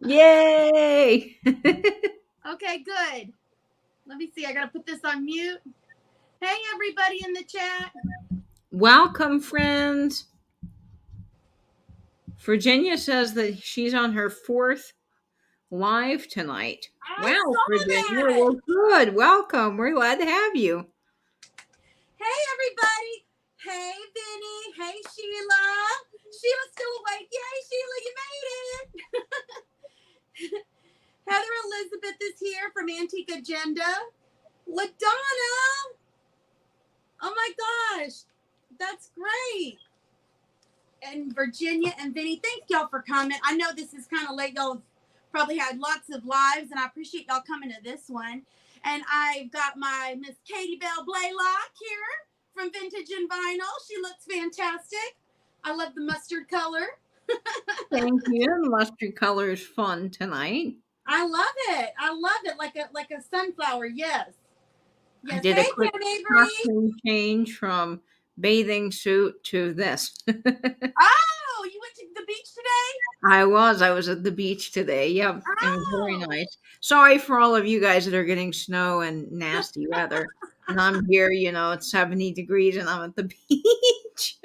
Yay! Okay, good. Let me see. I got to put this on mute. Hey, everybody in the chat. Welcome, friends. Virginia says that she's on her 4th live tonight. I Wow, saw Virginia. that. Well, good. Welcome. We're glad to have you. Hey, everybody. Hey, Vinny. Hey, Sheila. Sheila's still awake. Yay, Sheila, you made it. Heather Elizabeth is here from Antique Agenda. LaDonna. Oh, my gosh. That's great. And Virginia and Vinny, thank y'all for coming. I know this is kind of late. Y'all have probably had lots of lives, and I appreciate y'all coming to this one. And I've got my Miss Katie Bell Blaylock here from Vintage and Vinyl. She looks fantastic. I love the mustard color. Thank you. Mustard color is fun tonight. I love it. I love it like a sunflower. Yes. I Yes. did a Hey, quick Kim Avery. costume change from bathing suit to this. Oh, you went to the beach today? I was at the beach today. Yep. It was very Oh. nice. Sorry for all of you guys that are getting snow and nasty weather. And I'm here, it's 70 degrees and I'm at the beach.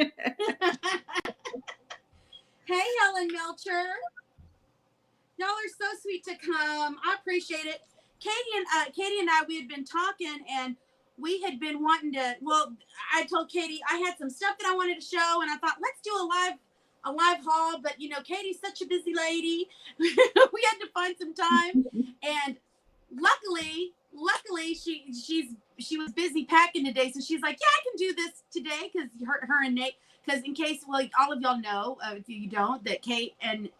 Hey, Helen Melcher. Y'all are so sweet to come. I appreciate it. Katie and I, we had been talking, and we had been wanting to. Well, I told Katie I had some stuff that I wanted to show, and I thought let's do a live haul. But Katie's such a busy lady. We had to find some time, and luckily she was busy packing today, so she's like, yeah, I can do this today because her and Nate. Because in case, well, all of y'all know, if you don't, that Katie and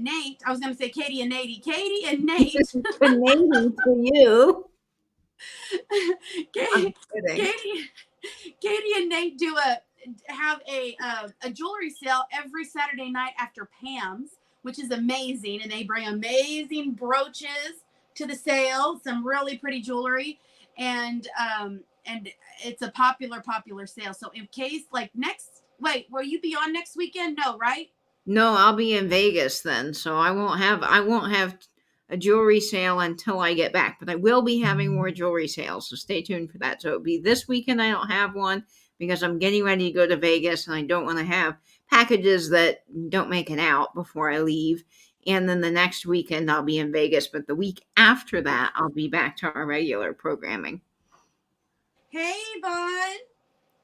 Nate. I was going to say Katie and Nate. Katie and Nate. Canadian to you. I'm kidding. Katie and Nate have a jewelry sale every Saturday night after Pam's, which is amazing, and they bring amazing brooches to the sale, some really pretty jewelry, and it's a popular sale. So in case will you be on next weekend? No, right? No, I'll be in Vegas then, so I won't have a jewelry sale until I get back, but I will be having more jewelry sales, so stay tuned for that. So it'll be this weekend. I don't have one because I'm getting ready to go to Vegas and I don't want to have packages that don't make it out before I leave. And then the next weekend I'll be in Vegas, but the week after that I'll be back to our regular programming. Hey, Vaughn.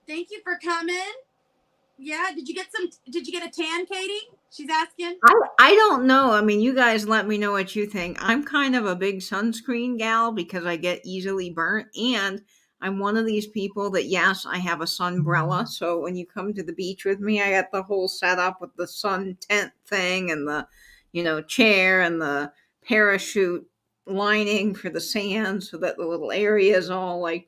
Thank you for coming. Yeah, did you get a tan, Katie? She's asking. I don't know. I mean, you guys let me know what you think. I'm kind of a big sunscreen gal because I get easily burnt, and I'm one of these people that, yes, I have a sunbrella. So when you come to the beach with me, I got the whole setup with the sun tent thing and the, chair and the parachute lining for the sand so that the little area is all like,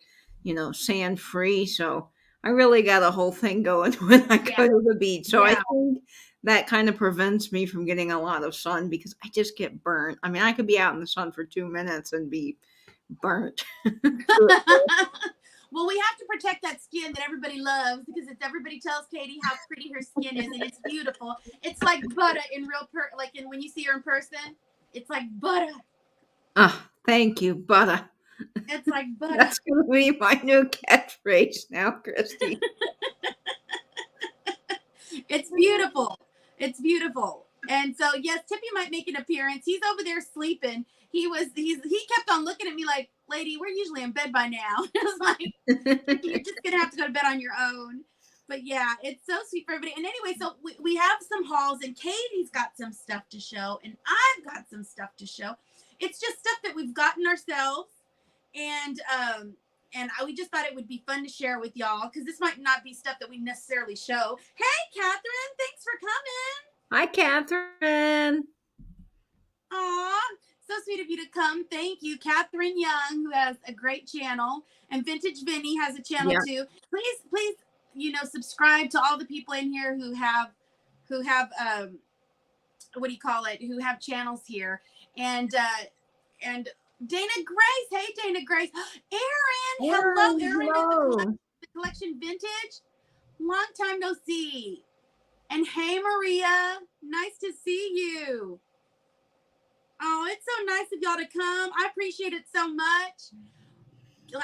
sand free. So I really got a whole thing going when I go to the beach. So I think that kind of prevents me from getting a lot of sun because I just get burnt. I mean, I could be out in the sun for 2 minutes and be burnt. Well, we have to protect that skin that everybody loves because everybody tells Katie how pretty her skin is, and it's beautiful. It's like butter in when you see her in person, it's like butter. Oh, thank you, butter. It's like butter. That's going to be my new catchphrase now, Christy. It's beautiful. It's beautiful. And so, yes, Tippy might make an appearance. He's over there sleeping. He kept on looking at me like, lady, we're usually in bed by now. I was like, you're just going to have to go to bed on your own. But yeah, it's so sweet for everybody. And anyway, so we have some hauls, and Katie's got some stuff to show, and I've got some stuff to show. It's just stuff that we've gotten ourselves. And we just thought it would be fun to share with y'all because this might not be stuff that we necessarily show. Hey, Catherine, thanks for coming. Hi, Catherine. Aw, so sweet of you to come. Thank you, Catherine Young, who has a great channel, and Vintage Vinny has a channel too. Please, subscribe to all the people in here who have who have channels here, and Dana Grace. Hey, Dana Grace. Aaron. Hello, Aaron. Hello. The collection Vintage. Long time no see. And hey, Maria. Nice to see you. Oh, it's so nice of y'all to come. I appreciate it so much.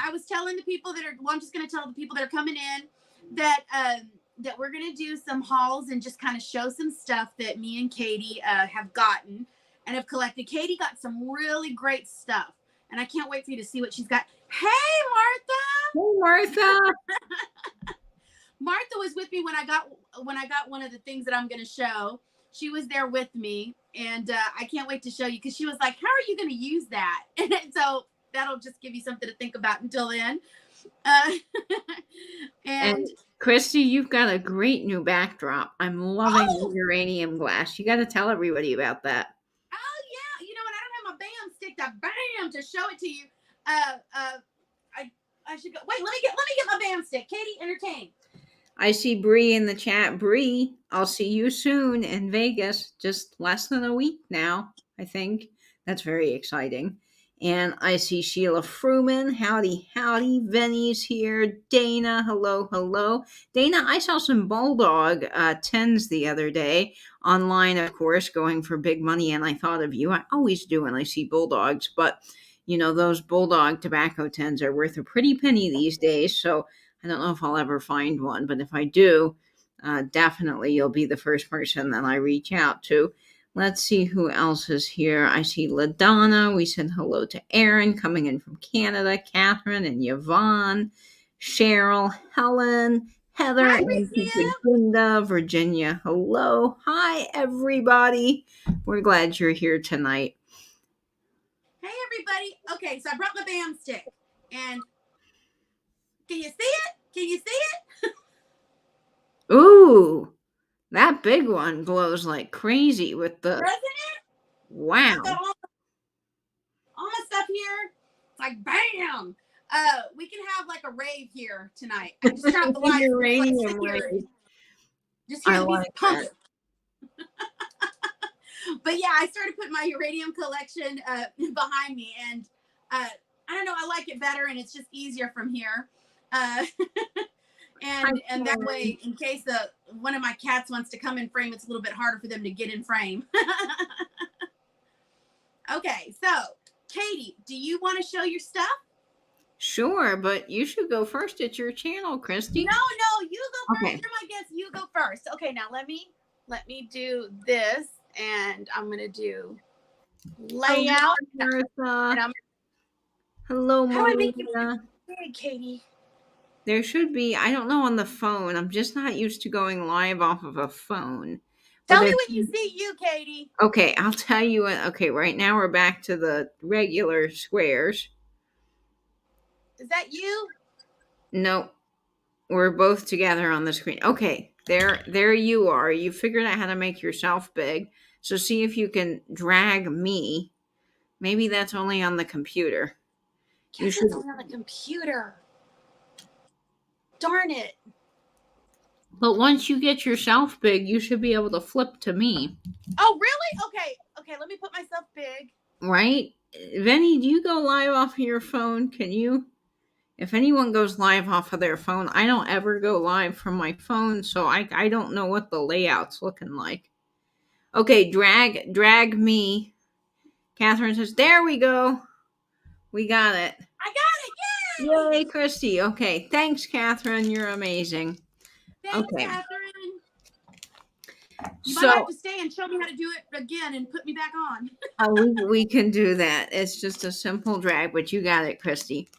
I was telling the people that are, well, I'm just going to tell the people that are coming in that we're going to do some hauls and just kind of show some stuff that me and Katie have gotten and have collected. Katie got some really great stuff, and I can't wait for you to see what she's got. Hey, Martha. Hey, Martha. Martha was with me when I got one of the things that I'm going to show. She was there with me, and I can't wait to show you because she was like, "How are you going to use that?" And so that'll just give you something to think about until then. And Christy, you've got a great new backdrop. I'm loving the uranium glass. You got to tell everybody about that. Oh yeah, you know what? I don't have my bam stick to show it to you. I should go. Wait, let me get my bam stick. Katie, entertain. I see Bree in the chat. Bree, I'll see you soon in Vegas. Just less than a week now, I think. That's very exciting. And I see Sheila Fruman. Howdy, howdy. Venny's here. Dana, hello, hello. Dana, I saw some Bulldog 10s the other day online, of course, going for big money. And I thought of you. I always do when I see Bulldogs. But, you know, those Bulldog tobacco 10s are worth a pretty penny these days. So I don't know if I'll ever find one. But if I do, definitely you'll be the first person that I reach out to. Let's see who else is here. I see LaDonna. We said hello to Aaron coming in from Canada, Catherine and Yvonne, Cheryl, Helen, Heather, Hi, and Linda, Virginia. Hello. Hi, everybody. We're glad you're here tonight. Hey, everybody. Okay, so I brought my bam stick. And can you see it? Can you see it? Ooh. That big one glows like crazy with the... Doesn't it? Wow. Got all my stuff here. It's like, bam. We can have like a rave here tonight. I just turned the lights. Uranium rave. Just hear the music pumping. But yeah, I started putting my uranium collection behind me. And I don't know, I like it better and it's just easier from here. And that way, in case one of my cats wants to come in frame, it's a little bit harder for them to get in frame. Okay, so Katie, do you want to show your stuff? Sure, but you should go first. It's your channel, Christy. No, you go first. You're my guest. You go first. Okay, now let me do this, and I'm gonna do layout. Martha. Hello, Martha. How do I make you big, Katie? There should be, I don't know on the phone. I'm just not used to going live off of a phone. Tell me when you see you, Katie. Okay, I'll tell you. Okay, right now we're back to the regular squares. Is that you? No, we're both together on the screen. Okay, there you are. You figured out how to make yourself big. So see if you can drag me. Maybe that's only on the computer. Yes, it's only on the computer. Darn it. But once you get yourself big, you should be able to flip to me. Oh, really? Okay, let me put myself big. Right? Venny, do you go live off of your phone? Can you? If anyone goes live off of their phone, I don't ever go live from my phone, so I don't know what the layout's looking like. Okay, drag me. Catherine says, there we go. We got it. I got it. Yay, Christy. Okay, thanks, Catherine. You're amazing. Thanks, okay. Catherine. You might have to stay and show me how to do it again and put me back on. we can do that. It's just a simple drag, but you got it, Christy.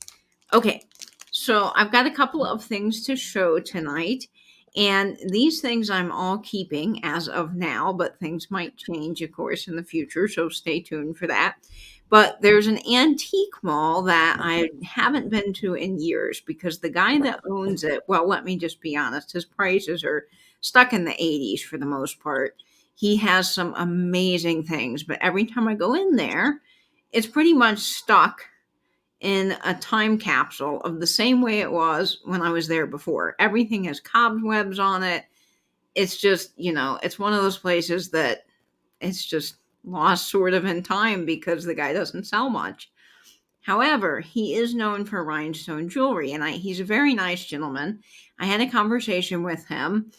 Okay, so I've got a couple of things to show tonight, and these things I'm all keeping as of now, but things might change, of course, in the future, so stay tuned for that. But there's an antique mall that I haven't been to in years because the guy that owns it, well, let me just be honest, his prices are stuck in the 80s for the most part. He has some amazing things, but every time I go in there, it's pretty much stuck in a time capsule of the same way it was when I was there before. Everything has cobwebs on it. It's just, it's one of those places that it's just lost sort of in time because the guy doesn't sell much. However, he is known for rhinestone jewelry, and he's a very nice gentleman. I had a conversation with him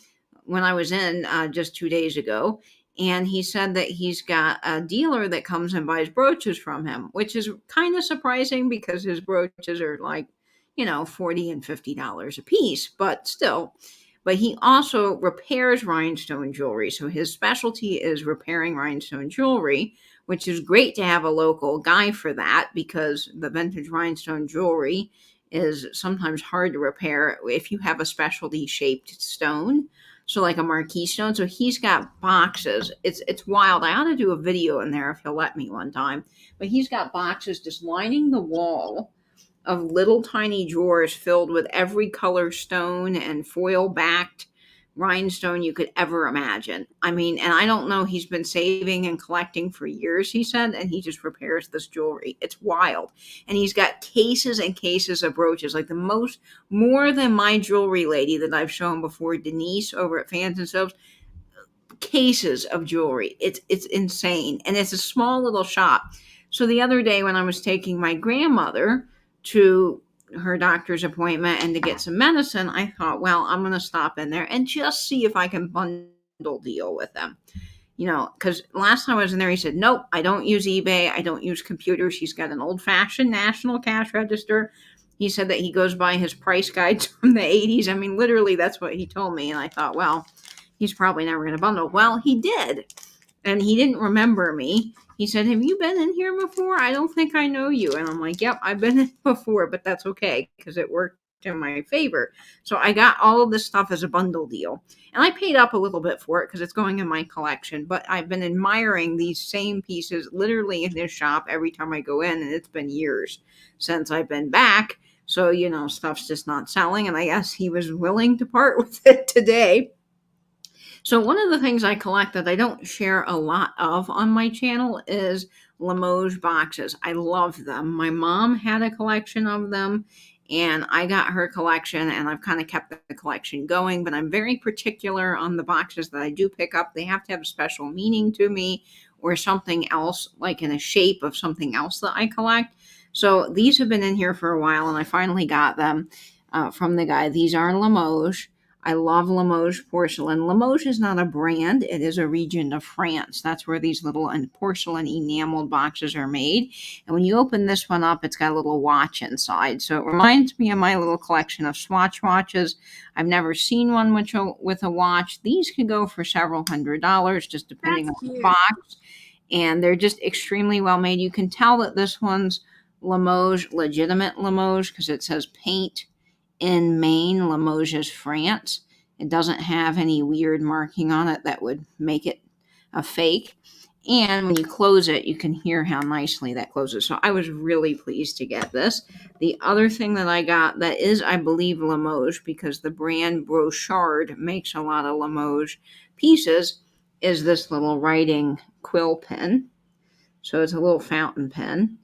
when I was in just 2 days ago, And he said that he's got a dealer that comes and buys brooches from him, which is kind of surprising because his brooches are like, $40 and $50 a piece, but still. But he also repairs rhinestone jewelry. So his specialty is repairing rhinestone jewelry, which is great to have a local guy for that because the vintage rhinestone jewelry is sometimes hard to repair if you have a specialty shaped stone. So like a marquise stone. So he's got boxes. It's wild. I ought to do a video in there if he'll let me one time. But he's got boxes just lining the wall of little tiny drawers filled with every color stone and foil backed rhinestone you could ever imagine. I mean, and I don't know, he's been saving and collecting for years, he said, and he just repairs this jewelry. It's wild. And he's got cases and cases of brooches, like more than my jewelry lady that I've shown before, Denise over at Fans and Soaps, cases of jewelry. It's insane. And it's a small little shop. So the other day when I was taking my grandmother to her doctor's appointment and to get some medicine, I thought, well, I'm going to stop in there and just see if I can bundle deal with them. Because last time I was in there, he said, nope, I don't use eBay. I don't use computers. He's got an old fashioned national cash register. He said that he goes by his price guides from the 80s. I mean, literally, that's what he told me. And I thought, well, he's probably never going to bundle. Well, he did. And he didn't remember me. He said, have you been in here before? I don't think I know you. And I'm like, yep, I've been in before, but that's okay because it worked in my favor. So I got all of this stuff as a bundle deal. And I paid up a little bit for it because it's going in my collection. But I've been admiring these same pieces literally in his shop every time I go in. And it's been years since I've been back. So, stuff's just not selling. And I guess he was willing to part with it today. So one of the things I collect that I don't share a lot of on my channel is Limoges boxes. I love them. My mom had a collection of them and I got her collection and I've kind of kept the collection going, but I'm very particular on the boxes that I do pick up. They have to have a special meaning to me or something else, like in a shape of something else that I collect. So these have been in here for a while and I finally got them from the guy. These are Limoges. I love Limoges porcelain. Limoges is not a brand. It is a region of France. That's where these little porcelain enameled boxes are made. And when you open this one up, it's got a little watch inside. So it reminds me of my little collection of Swatch watches. I've never seen one with a watch. These could go for several $100s, just depending on the box. And they're just extremely well made. You can tell that this one's Limoges, legitimate Limoges, because it says paint in Maine, Limoges, France. It doesn't have any weird marking on it that would make it a fake. And when you close it, you can hear how nicely that closes. So I was really pleased to get this. The other thing that I got that is, I believe, Limoges, because the brand Brochard makes a lot of Limoges pieces, is this little writing quill pen. So it's a little fountain pen.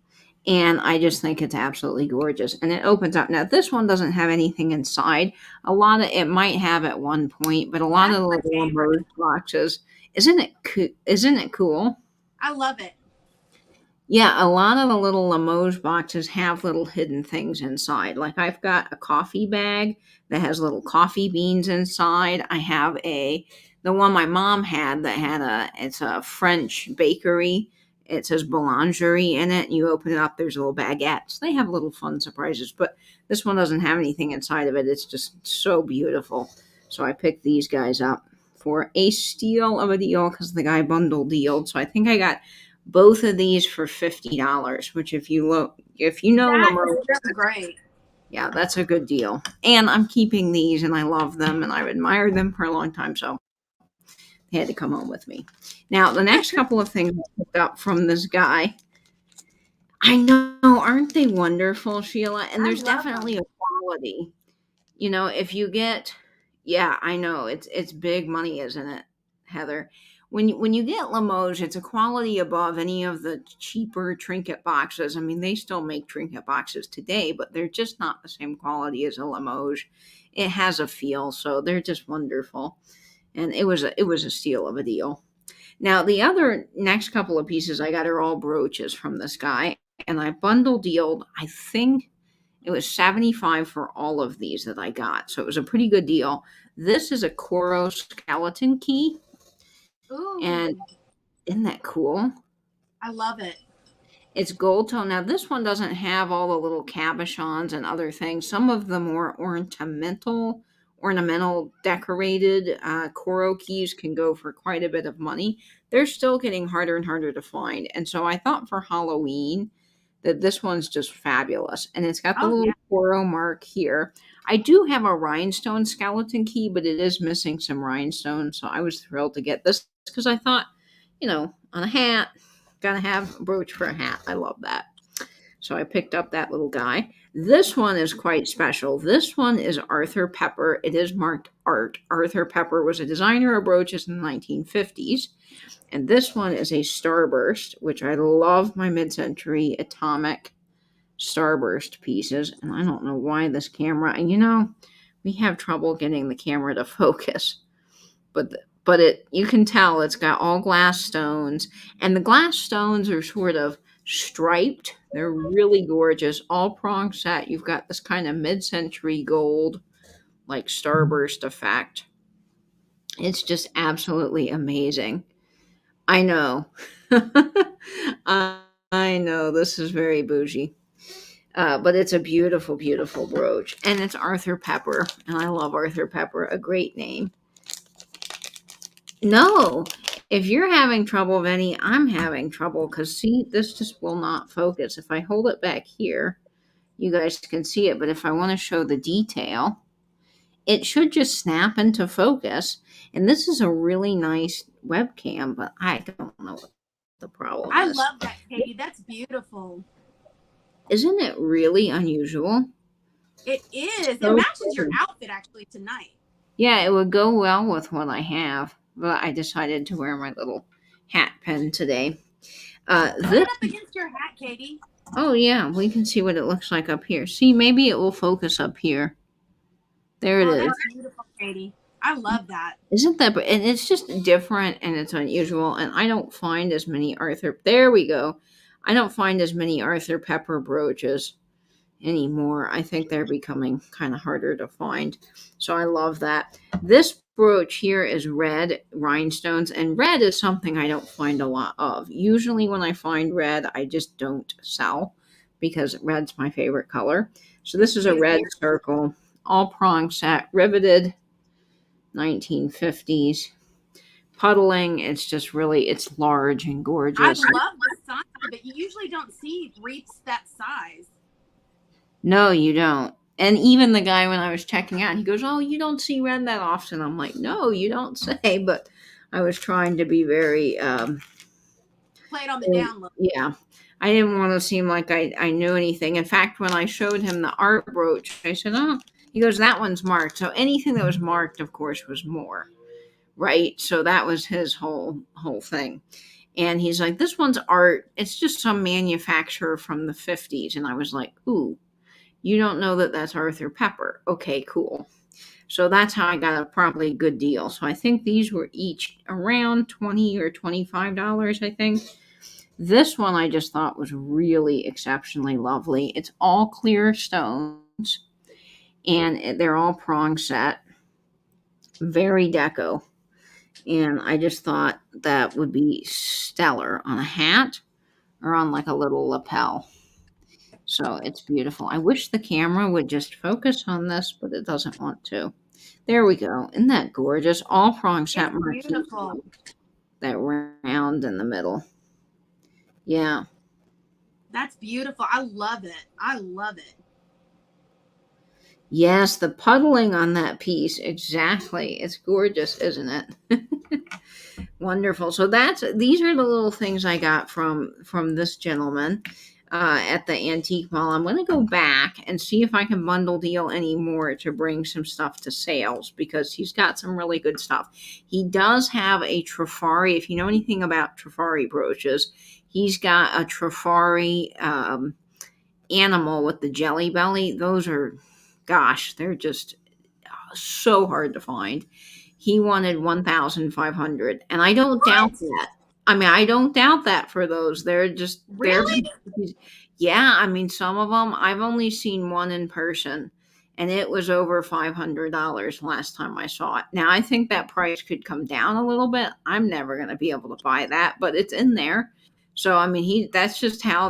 And I just think it's absolutely gorgeous. And it opens up. Now, this one doesn't have anything inside. A lot of it might have at one point, but a lot of the little Limoges boxes, isn't it cool? I love it. Yeah, a lot of the little Limoges boxes have little hidden things inside. Like I've got a coffee bag that has little coffee beans inside. I have the one my mom had that had it's a French bakery. It says boulangerie in it. You open it up, there's little baguettes. They have little fun surprises, but this one doesn't have anything inside of it. It's just so beautiful. So I picked these guys up for a steal of a deal because the guy bundle dealed. So I think I got both of these for $50, which if you know, that's great. Yeah, that's a good deal. And I'm keeping these and I love them and I've admired them for a long time. So they had to come home with me. Now, the next couple of things I picked up from this guy, I know, aren't they wonderful, Sheila? And there's definitely a quality. If you get, yeah, I know, it's big money, isn't it, Heather? When you get Limoges, it's a quality above any of the cheaper trinket boxes. I mean, they still make trinket boxes today, but they're just not the same quality as a Limoges. It has a feel, so they're just wonderful. And it was a steal of a deal. Now, the other next couple of pieces I got are all brooches from this guy, and I bundle dealed, I think it was $75 for all of these that I got. So it was a pretty good deal. This is a Coro skeleton key. And Ooh, isn't that cool? I love it. It's gold tone. Now, this one doesn't have all the little cabochons and other things. Some of the more ornamental decorated Coro keys can go for quite a bit of money. They're still getting harder and harder to find. And so I thought for Halloween that this one's just fabulous. And it's got the Oh yeah. little Coro mark here. I do have a rhinestone skeleton key, but it is missing some rhinestones. So I was thrilled to get this because I thought, on a hat, gotta have a brooch for a hat. I love that. So I picked up that little guy. This one is quite special. This one is Arthur Pepper. It is marked art. Arthur Pepper was a designer of brooches in the 1950s. And this one is a starburst, which I love my mid century atomic starburst pieces. And I don't know why this camera, and we have trouble getting the camera to focus. But you can tell it's got all glass stones, and the glass stones are sort of striped. They're really gorgeous, all prong set. You've got this kind of mid-century gold, like starburst effect. It's just absolutely amazing. I know. I know this is very bougie. But it's a beautiful, beautiful brooch. And it's Arthur Pepper. And I love Arthur Pepper, a great name. No, if you're having trouble, Vinny, I'm having trouble because see, this just will not focus. If I hold it back here, you guys can see it. But if I want to show the detail, it should just snap into focus. And this is a really nice webcam, but I don't know what the problem I is. love that, Katie. That's beautiful. Isn't it really unusual? It is. It So matches your cool. outfit actually tonight. Yeah, it would go well with what I have, but I decided to wear my little hat pin today. Put This it up against your hat, Katie. Oh yeah, we can see what it looks like up here. See, maybe it will focus up here. There it Oh, is. that's beautiful, Katie. I love that. Isn't that? And it's just different and it's unusual. And I don't find as many Arthur. There we go. I don't find as many Arthur Pepper brooches anymore. I think they're becoming kind of harder to find. So I love that. This brooch here is red rhinestones, and red is something I don't find a lot of. Usually, when I find red, I just don't sell because red's my favorite color. So this is a red circle, all prong set, riveted, 1950s. Puddling, it's large and I gorgeous. love the size of it. You usually don't see wreaths that size. No, you don't. And even the guy, when I was checking out, he goes, "Oh, you don't see red that often." I'm like, "No, you don't say." But I was trying to be very, Play it on the down low. yeah. I didn't want to seem like I knew anything. In fact, when I showed him the art brooch, I said, "Oh," he goes, "That one's marked." So anything that was marked, of course, was more, right? So that was his whole thing. And he's like, "This one's art. It's just some manufacturer from the 50s." And I was like, "Ooh, you don't know that that's Arthur Pepper." Okay, cool. So that's how I got a probably good deal. So I think these were each around $20 or $25, I think. This one I just thought was really exceptionally lovely. It's all clear stones and they're all prong set. Very deco. And I just thought that would be stellar on a hat or on like a little lapel. So it's beautiful. I wish the camera would just focus on this, but it doesn't want to. There we go. Isn't that gorgeous? All prong set It's marquee. beautiful. That round in the middle. Yeah. That's beautiful. I love it. I love it. Yes, the puddling on that piece. Exactly. It's gorgeous, isn't it? Wonderful. So these are the little things I got from this gentleman at the antique mall. I'm going to go back and see if I can bundle deal any more to bring some stuff to sales because he's got some really good stuff. He does have a Trifari. If you know anything about Trifari brooches, he's got a Trifari animal with the jelly belly. Those are, gosh, they're just so hard to find. He wanted 1,500, and I don't doubt that. I mean, I don't doubt that for those. Really? Yeah. I mean, some of them I've only seen one in person, and it was over $500 last time I saw it. Now I think that price could come down a little bit. I'm never going to be able to buy that, but it's in there. So I mean, that's just how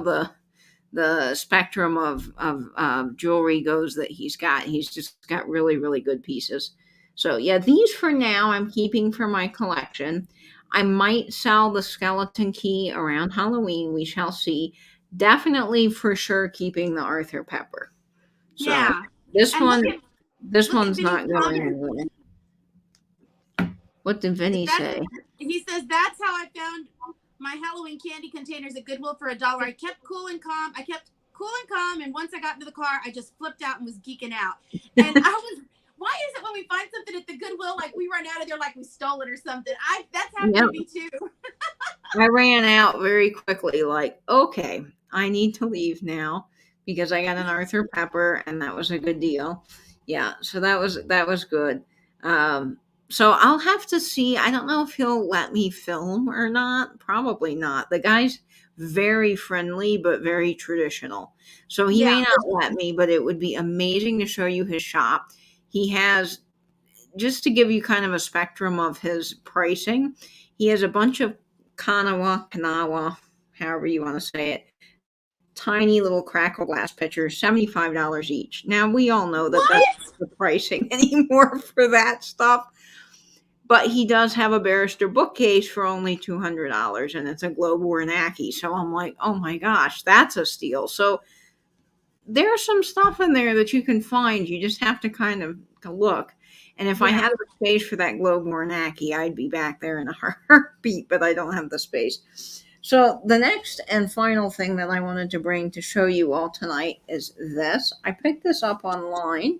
the spectrum of jewelry goes that he's got. He's just got really, really good pieces. So yeah, these for now I'm keeping for my collection. I might sell the skeleton key around Halloween. We shall see. Definitely for sure keeping the Arthur Pepper. So Yeah. this And one, look this at one's Vinny's not going comment. anywhere. What did Vinny say? He says, that's how I found my Halloween candy containers at Goodwill for $1. I kept cool and calm. And once I got into the car, I just flipped out and was geeking out. And why is it when we find something at the Goodwill, like we run out of there like we stole it or something? That's happened to me too. I ran out very quickly, like, okay, I need to leave now because I got an Arthur Pepper and that was a good deal. Yeah, so that was good. So I'll have to see. I don't know if he'll let me film or not. Probably not. The guy's very friendly but very traditional. So he may not let me, but it would be amazing to show you his shop. He has, just to give you kind of a spectrum of his pricing, he has a bunch of Kanawa, however you want to say it, tiny little crackle glass pitchers, $75 each. Now, we all know that that's not the pricing anymore for that stuff. But he does have a barrister bookcase for only $200, and it's a Globe Warnacki. So I'm like, oh my gosh, that's a steal. So there's some stuff in there that you can find. You just have to kind of look. And if I had the space for that Globe Warnacki, I'd be back there in a heartbeat, but I don't have the space. So the next and final thing that I wanted to bring to show you all tonight is this. I picked this up online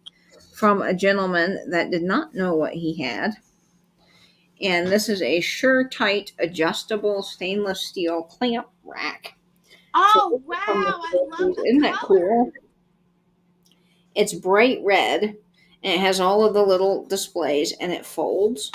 from a gentleman that did not know what he had. And this is a Sure-Tight adjustable stainless steel clamp rack. Oh, wow. I love the Isn't that cool? It's bright red, and it has all of the little displays, and it folds,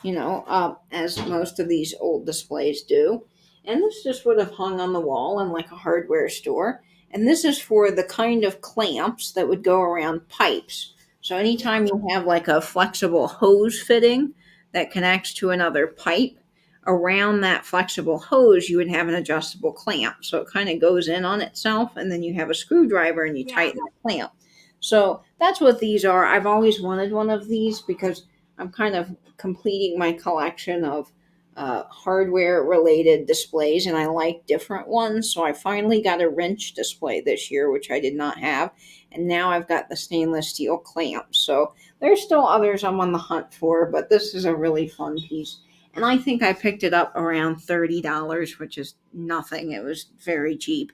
up as most of these old displays do. And this just would have hung on the wall in like a hardware store. And this is for the kind of clamps that would go around pipes. So anytime you have like a flexible hose fitting that connects to another pipe, around that flexible hose, you would have an adjustable clamp. So it kind of goes in on itself, and then you have a screwdriver and you tighten the clamp. So that's what these are. I've always wanted one of these because I'm kind of completing my collection of hardware related displays, and I like different ones. So I finally got a wrench display this year, which I did not have. And now I've got the stainless steel clamps. So there's still others I'm on the hunt for, but this is a really fun piece. And I think I picked it up around $30, which is nothing. It was very cheap,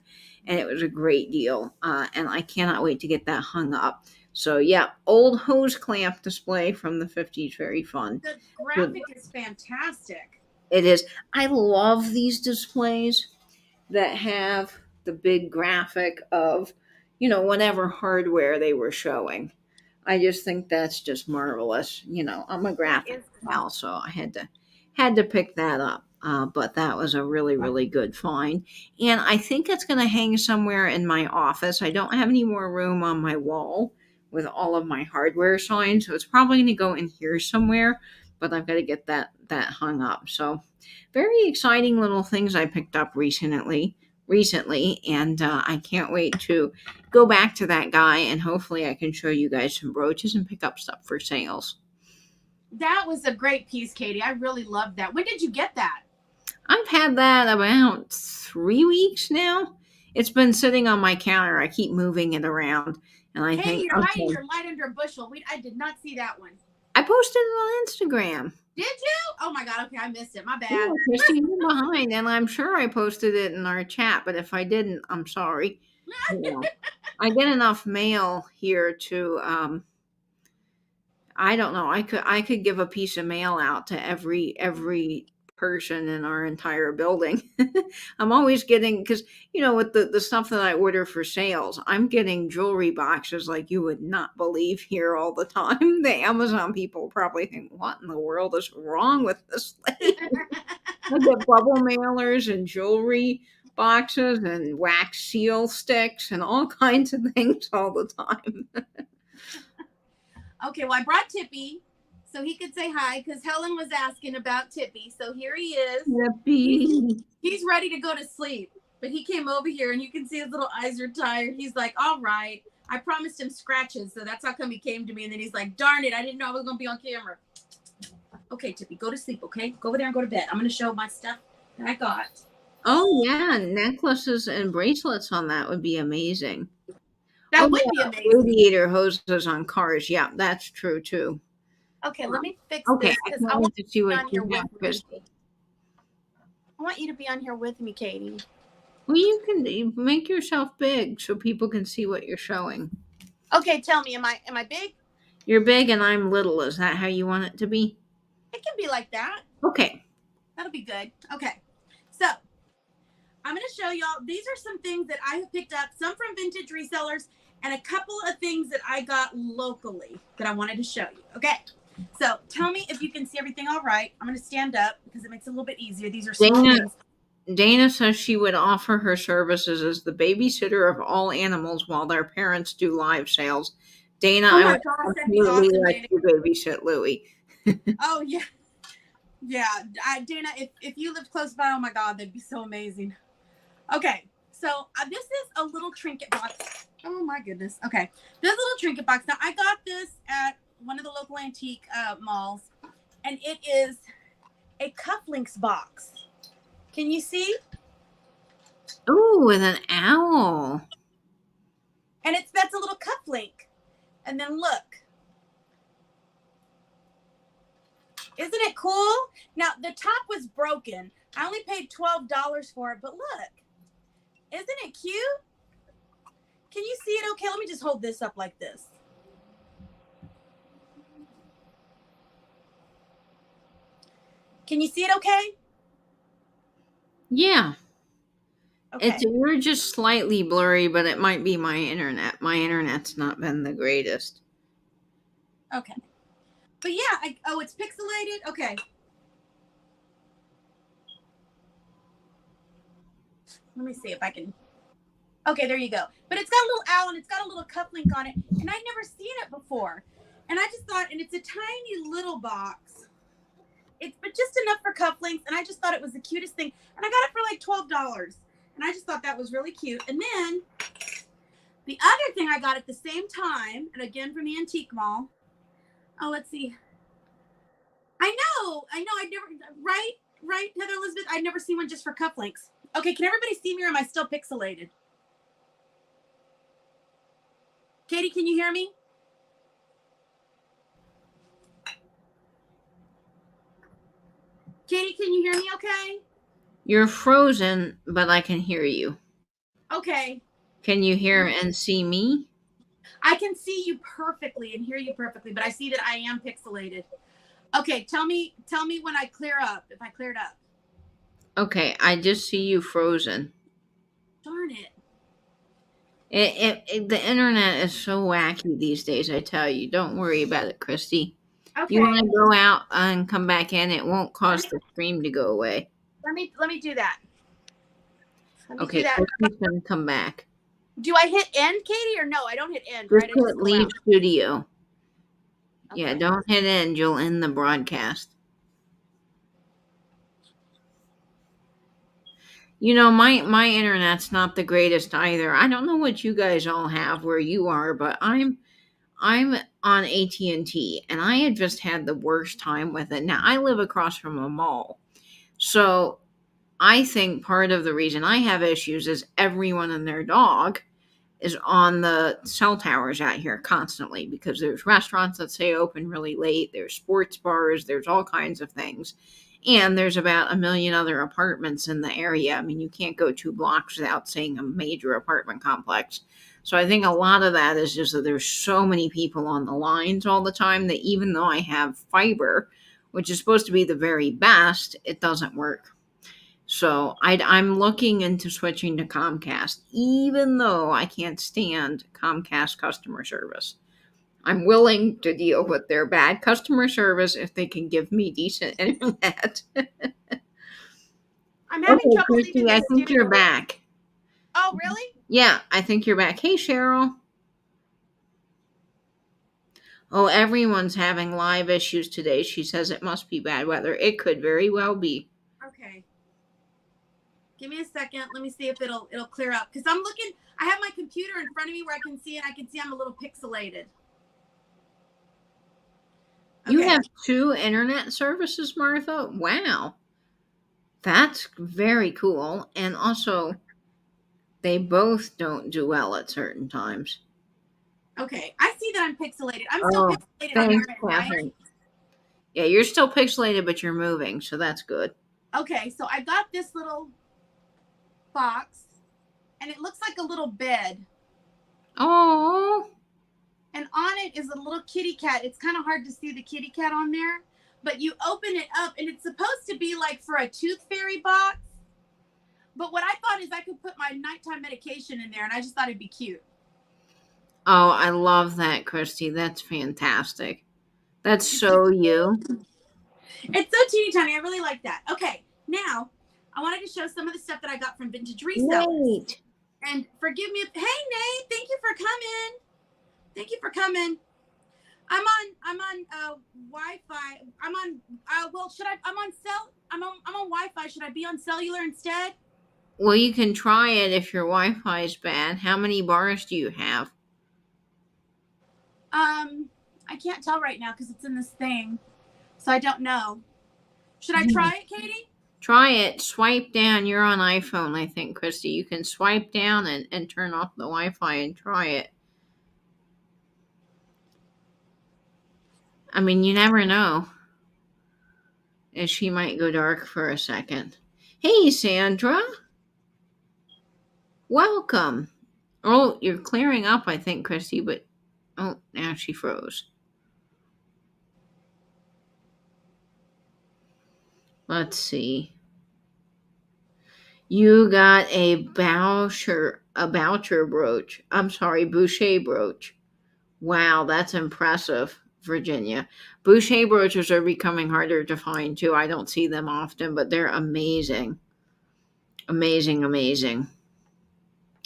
and it was a great deal. And I cannot wait to get that hung up. So yeah, old hose clamp display from the 50s. Very fun. The graphic is fantastic. It is. I love these displays that have the big graphic of, whatever hardware they were showing. I just think that's just marvelous. I'm a graphic gal, so I had to pick that up. But that was a really, really good find. And I think it's going to hang somewhere in my office. I don't have any more room on my wall with all of my hardware signs, so it's probably going to go in here somewhere, but I've got to get that hung up. So very exciting little things I picked up recently, and I can't wait to go back to that guy, and hopefully I can show you guys some brooches and pick up stuff for sales. That was a great piece, Katie. I really loved that. When did you get that? I've had that about 3 weeks now. It's been sitting on my counter. I keep moving it around, and I think you're hiding your light under a bushel. I did not see that one. I posted it on Instagram. Did you? Oh my God. Okay, I missed it. My bad. Yeah, Christy, you're behind, and I'm sure I posted it in our chat, but if I didn't, I'm sorry. I get enough mail here to I don't know. I could give a piece of mail out to every person in our entire building. I'm always getting, because with the stuff that I order for sales, I'm getting jewelry boxes like you would not believe here all the time. The Amazon people probably think, what in the world is wrong with this lady? I get bubble mailers and jewelry boxes and wax seal sticks and all kinds of things all the time. Okay, well, I brought Tippy so he could say hi because Helen was asking about Tippy. So here he is. He's ready to go to sleep. But he came over here and you can see his little eyes are tired. He's like, all right. I promised him scratches. So that's how come he came to me. And then he's like, darn it. I didn't know I was going to be on camera. Okay, Tippy, go to sleep, okay? Go over there and go to bed. I'm going to show my stuff that I got. Oh, yeah. Necklaces and bracelets on that would be amazing. That would be amazing. Radiator hoses on cars. Yeah, that's true, too. Okay, let me fix Okay, this I because can't I wait want to see what on here you with have, me. Christy. I want you to be on here with me, Katie. Well, you can make yourself big so people can see what you're showing. Okay, tell me, am I big? You're big and I'm little. Is that how you want it to be? It can be like that. Okay. That'll be good. Okay, so I'm going to show y'all. These are some things that I have picked up, some from vintage resellers, and a couple of things that I got locally that I wanted to show you. Okay, so tell me if you can see everything all right. I'm going to stand up because it makes it a little bit easier. These are small things. Dana says she would offer her services as the babysitter of all animals while their parents do live sales. Dana, oh I my would gosh, that'd be awesome, like to babysit Louie. Oh, yeah. Yeah, Dana, if you lived close by, oh my God, that'd be so amazing. Okay, so this is a little trinket box. Oh my goodness. Okay, this little trinket box. Now, I got this at one of the local antique malls, and it is a cufflinks box. Can you see? Oh, with an owl. And that's a little cufflink. And then look. Isn't it cool? Now, the top was broken. I only paid $12 for it, but look. Isn't it cute? Can you see it okay? Let me just hold this up like this. Can you see it okay? Yeah. Okay. You're just slightly blurry, but it might be my internet. My internet's not been the greatest. Okay. But yeah, it's pixelated. Okay. Let me see if I can. Okay, there you go. But it's got a little owl and it's got a little cufflink on it. And I'd never seen it before. And I just thought, and it's a tiny little box. But just enough for cufflinks. And I just thought it was the cutest thing. And I got it for like $12. And I just thought that was really cute. And then the other thing I got at the same time, and again from the antique mall. Oh, let's see. I know. I'd never, right, Heather Elizabeth? I'd never seen one just for cufflinks. Okay, can everybody see me or am I still pixelated? Katie, can you hear me? Katie, can you hear me okay? You're frozen, but I can hear you. Okay. Can you hear and see me? I can see you perfectly and hear you perfectly, but I see that I am pixelated. Okay, tell me when I clear up, if I cleared up. Okay, I just see you frozen. Darn it. The internet is so wacky these days, I tell you. Don't worry about it, Christy. Okay. You want to go out and come back in, it won't cause the stream to go away. Let me do that. Okay, Christy's going to come back. Do I hit end, Katie, or no? I don't hit end, just right? Just leave studio. Okay. Yeah, don't hit end. You'll end the broadcast. You know, my internet's not the greatest either. I don't know what you guys all have where you are, but I'm on AT&T, and I had just had the worst time with it. Now, I live across from a mall, so I think part of the reason I have issues is everyone and their dog is on the cell towers out here constantly because there's restaurants that stay open really late, there's sports bars, there's all kinds of things. And there's about a million other apartments in the area. I mean, you can't go 2 blocks without seeing a major apartment complex. So I think a lot of that is just that there's so many people on the lines all the time that even though I have fiber, which is supposed to be the very best, it doesn't work. So I'm looking into switching to Comcast, even though I can't stand Comcast customer service. I'm willing to deal with their bad customer service if they can give me decent internet. I'm having trouble. Christy, I think you're back. Oh, really? Yeah, I think you're back. Hey, Cheryl. Oh, everyone's having live issues today. She says it must be bad weather. It could very well be. Okay. Give me a second. Let me see if it'll clear up. Because I'm looking, I have my computer in front of me where I can see it. I can see I'm a little pixelated. You Okay. have 2 internet services, Martha? Wow. That's very cool. And also, they both don't do well at certain times. Okay. I see that I'm pixelated. I'm still Oh, pixelated on thanks, your end, right? Catherine. Yeah, you're still pixelated, but you're moving, so that's good. Okay. So I got this little box and it looks like a little bed. Oh, And on it is a little kitty cat. It's kind of hard to see the kitty cat on there, but you open it up and it's supposed to be like for a tooth fairy box. But what I thought is I could put my nighttime medication in there and I just thought it'd be cute. oh, I love that, Christy. That's fantastic. That's so you. It's so teeny tiny. I really like that. Okay, now I wanted to show some of the stuff that I got from Vintage Resellers. Great. And forgive me. Hey, Nate, thank you for coming. Thank you for coming. I'm on Wi-Fi. I'm on well, should I I'm on cell I'm on Wi-Fi. Should I be on cellular instead? Well, you can try it if your Wi-Fi is bad. How many bars do you have? I can't tell right now because it's in this thing. So I don't know. Should I try it, Katie? Try it. Swipe down. You're on iPhone, I think, Christy. You can swipe down and turn off the Wi-Fi and try it. I mean, you never know. And she might go dark for a second. Hey, Sandra. Welcome. Oh, you're clearing up, I think, Christy, but oh, now she froze. Let's see. You got a Boucher brooch. I'm sorry, Boucher brooch. Wow, that's impressive, Virginia. Boucher brooches are becoming harder to find too. I don't see them often, but they're amazing. Amazing, amazing.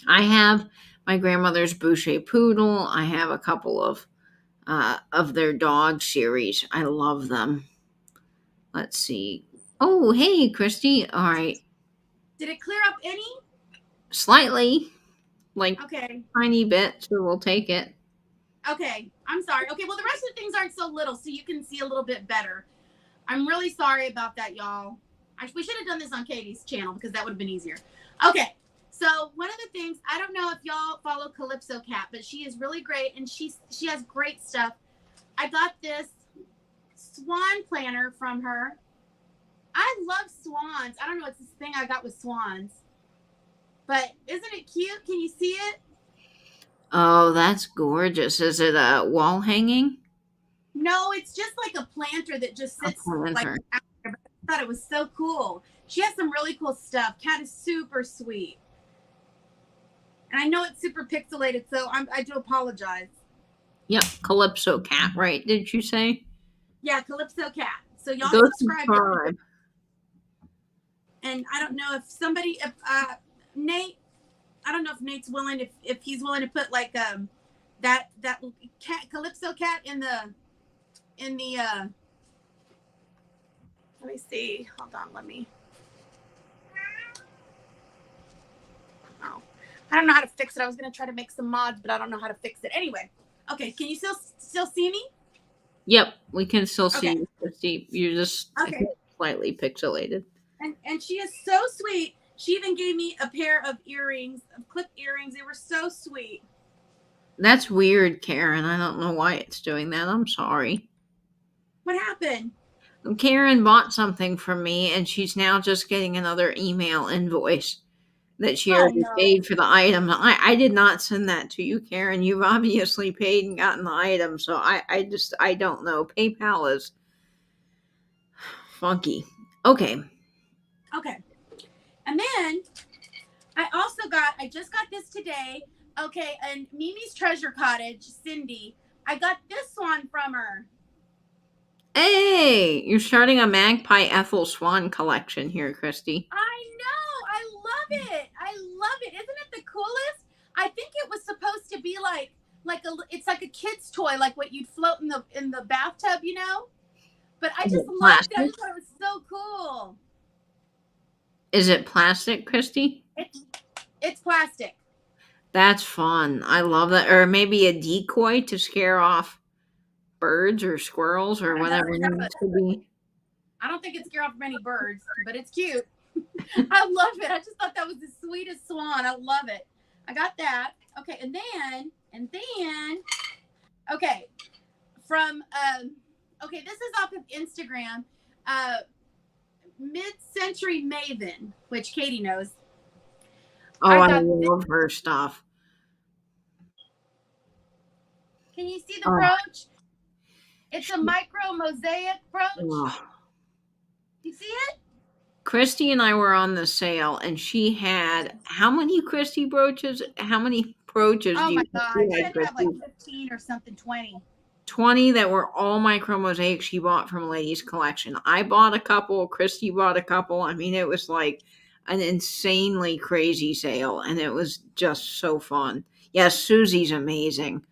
I have my grandmother's Boucher poodle. I have a couple of their dog series. I love them. Let's see. Oh, hey, Christy. All right. Did it clear up any? Slightly, like Okay. tiny bit, so we'll take it. Okay. I'm sorry. Okay, well the rest of the things aren't so little, so you can see a little bit better. I'm really sorry about that, y'all. We should have done this on Katie's channel because that would have been easier. Okay. So one of the things, I don't know if y'all follow Calypso Cat, but she is really great and she has great stuff. I got this swan planner from her. I love swans. I don't know, it's this thing I got with swans. But isn't it cute? Can you see it? Oh, that's gorgeous. Is it a wall hanging? No, it's just like a planter that just sits like Planter. out there. I thought it was so cool. She has some really cool stuff. Cat is super sweet. And I know it's super pixelated, so I do apologize. Yep, Calypso Cat, right? Did you say? Yeah, Calypso Cat. So y'all Go subscribe. And I don't know if Nate, I don't know if Nate's willing, if he's willing to put like that cat Calypso Cat in the let me see. Hold on, oh, I don't know how to fix it. I was gonna try to make some mods, but I don't know how to fix it. Anyway, okay, can you still see me? Yep, we can still see Okay. you, Christy. You're just slightly pixelated. And she is so sweet. She even gave me a pair of earrings, of clip earrings. They were so sweet. That's weird, Karen. I don't know why it's doing that. I'm sorry. What happened? Karen bought something from me, and she's now just getting another email invoice that she already paid for the item. I did not send that to you, Karen. You've obviously paid and gotten the item, so I don't know. PayPal is funky. Okay. Okay. And then I just got this today. Okay, and Mimi's Treasure Cottage, Cindy. I got this one from her. Hey, you're starting a Magpie Ethel Swan collection here, Christy. I know. I love it. I love it. Isn't it the coolest? I think it was supposed to be like it's like a kid's toy, like what you'd float in the bathtub, But I Is just it loved it. I plastic? just thought it was so cool. Is it plastic, Christy? It's it's plastic. That's fun. I love that. Or maybe a decoy to scare off birds or squirrels or I don't know. whatever it needs to be. I don't think it scared off many birds, but it's cute. I love it. I just thought that was the sweetest swan. I love it. I got that. Okay, and then, okay, from okay, this is off of Instagram. Mid-Century Maven, which Katie knows. Oh, I love her stuff. Can you see the brooch? It's a micro mosaic brooch. Oh. You see it? Christy and I were on the sale, and she had how many Christy brooches? How many brooches? Oh do my you God! think She you had to have like 15 or something, 20. 20 that were all micro mosaics she bought from Ladies Collection. I bought a couple. Christy bought a couple. I mean, it was like an insanely crazy sale, and it was just so fun. Yes, Susie's amazing.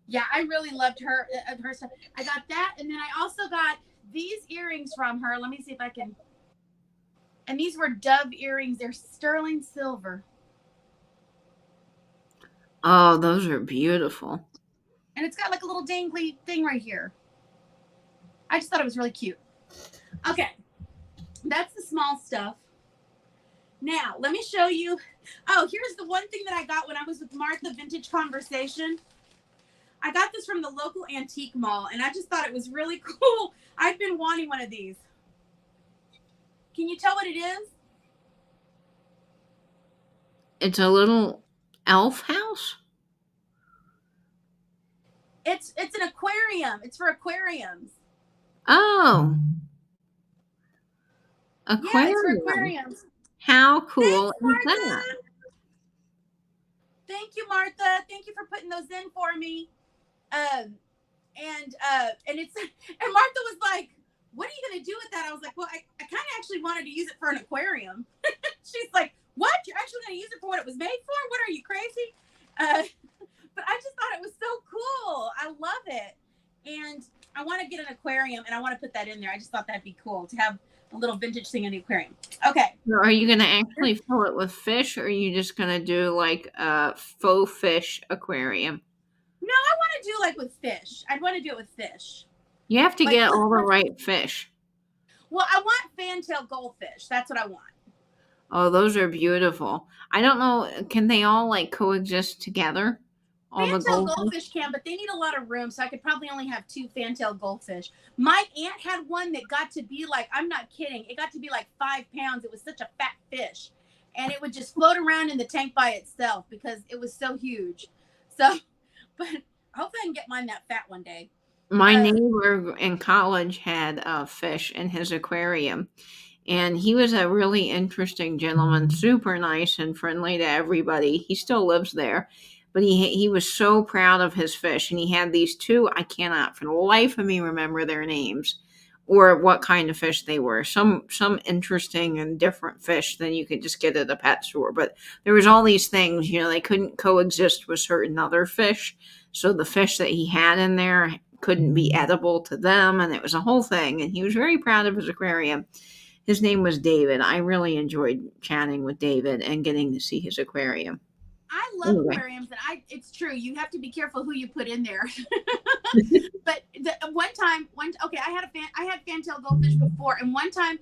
Yeah, I really loved her stuff. I got that, and then I also got these earrings from her. Let me see if I can. And these were dove earrings. They're sterling silver. Oh, those are beautiful. And it's got like a little dangly thing right here. I just thought it was really cute. Okay, that's the small stuff. Now, let me show you. Oh, here's the one thing that I got when I was with Martha Vintage Conversation. I got this from the local antique mall, and I just thought it was really cool. I've been wanting one of these. Can you tell what it is? It's a little elf house? It's an aquarium. It's for aquariums. Oh. Aquarium. Yeah, it's for aquariums. How cool Thanks, is that? Thank you, Martha. Thank you for putting those in for me. And it's and Martha was like, "What are you gonna do with that?" I was like, "Well, I kind of actually wanted to use it for an aquarium." She's like, "What? You're actually gonna use it for what it was made for? What, are you crazy?" But I just thought it was so cool. I love it, and I want to get an aquarium, and I want to put that in there. I just thought that'd be cool to have a little vintage thing in the aquarium. Okay. So are you going to actually fill it with fish, or are you just going to do like a faux fish aquarium? No, I want to do like with fish. I'd want to do it with fish. You have to Like, get all the right fish. Well, I want fantail goldfish. That's what I want. Oh, those are beautiful. I don't know. Can they all like coexist together? All Fantail goldfish can, but they need a lot of room, so I could probably only have 2 fantail goldfish. My aunt had one that got to be like, I'm not kidding, it got to be like 5 pounds. It was such a fat fish, and it would just float around in the tank by itself because it was so huge. So, but hopefully I can get mine that fat one day. My neighbor in college had a fish in his aquarium, and he was a really interesting gentleman, super nice and friendly to everybody. He still lives there, but he was so proud of his fish, and he had these 2. I cannot for the life of me remember their names or what kind of fish they were. Some interesting and different fish than you could just get at a pet store. But there was all these things, they couldn't coexist with certain other fish. So the fish that he had in there couldn't be edible to them, and it was a whole thing. And he was very proud of his aquarium. His name was David. I really enjoyed chatting with David and getting to see his aquarium. I love aquariums, and it's true. You have to be careful who you put in there. But one time, I had fantail goldfish before, and one time,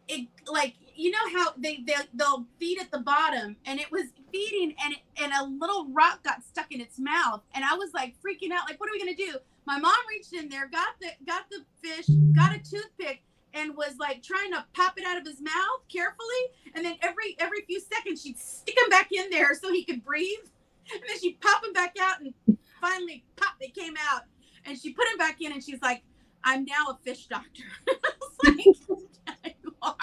it like how they'll feed at the bottom, and it was feeding, and a little rock got stuck in its mouth, and I was like freaking out, like, what are we gonna do? My mom reached in there, got the fish, got a toothpick, and was like trying to pop it out of his mouth carefully, and then every few seconds she'd stick him back in there so he could breathe, and then she'd pop him back out, and finally pop, they came out, and she put him back in, and she's like, I'm now a fish doctor. I was like, you are.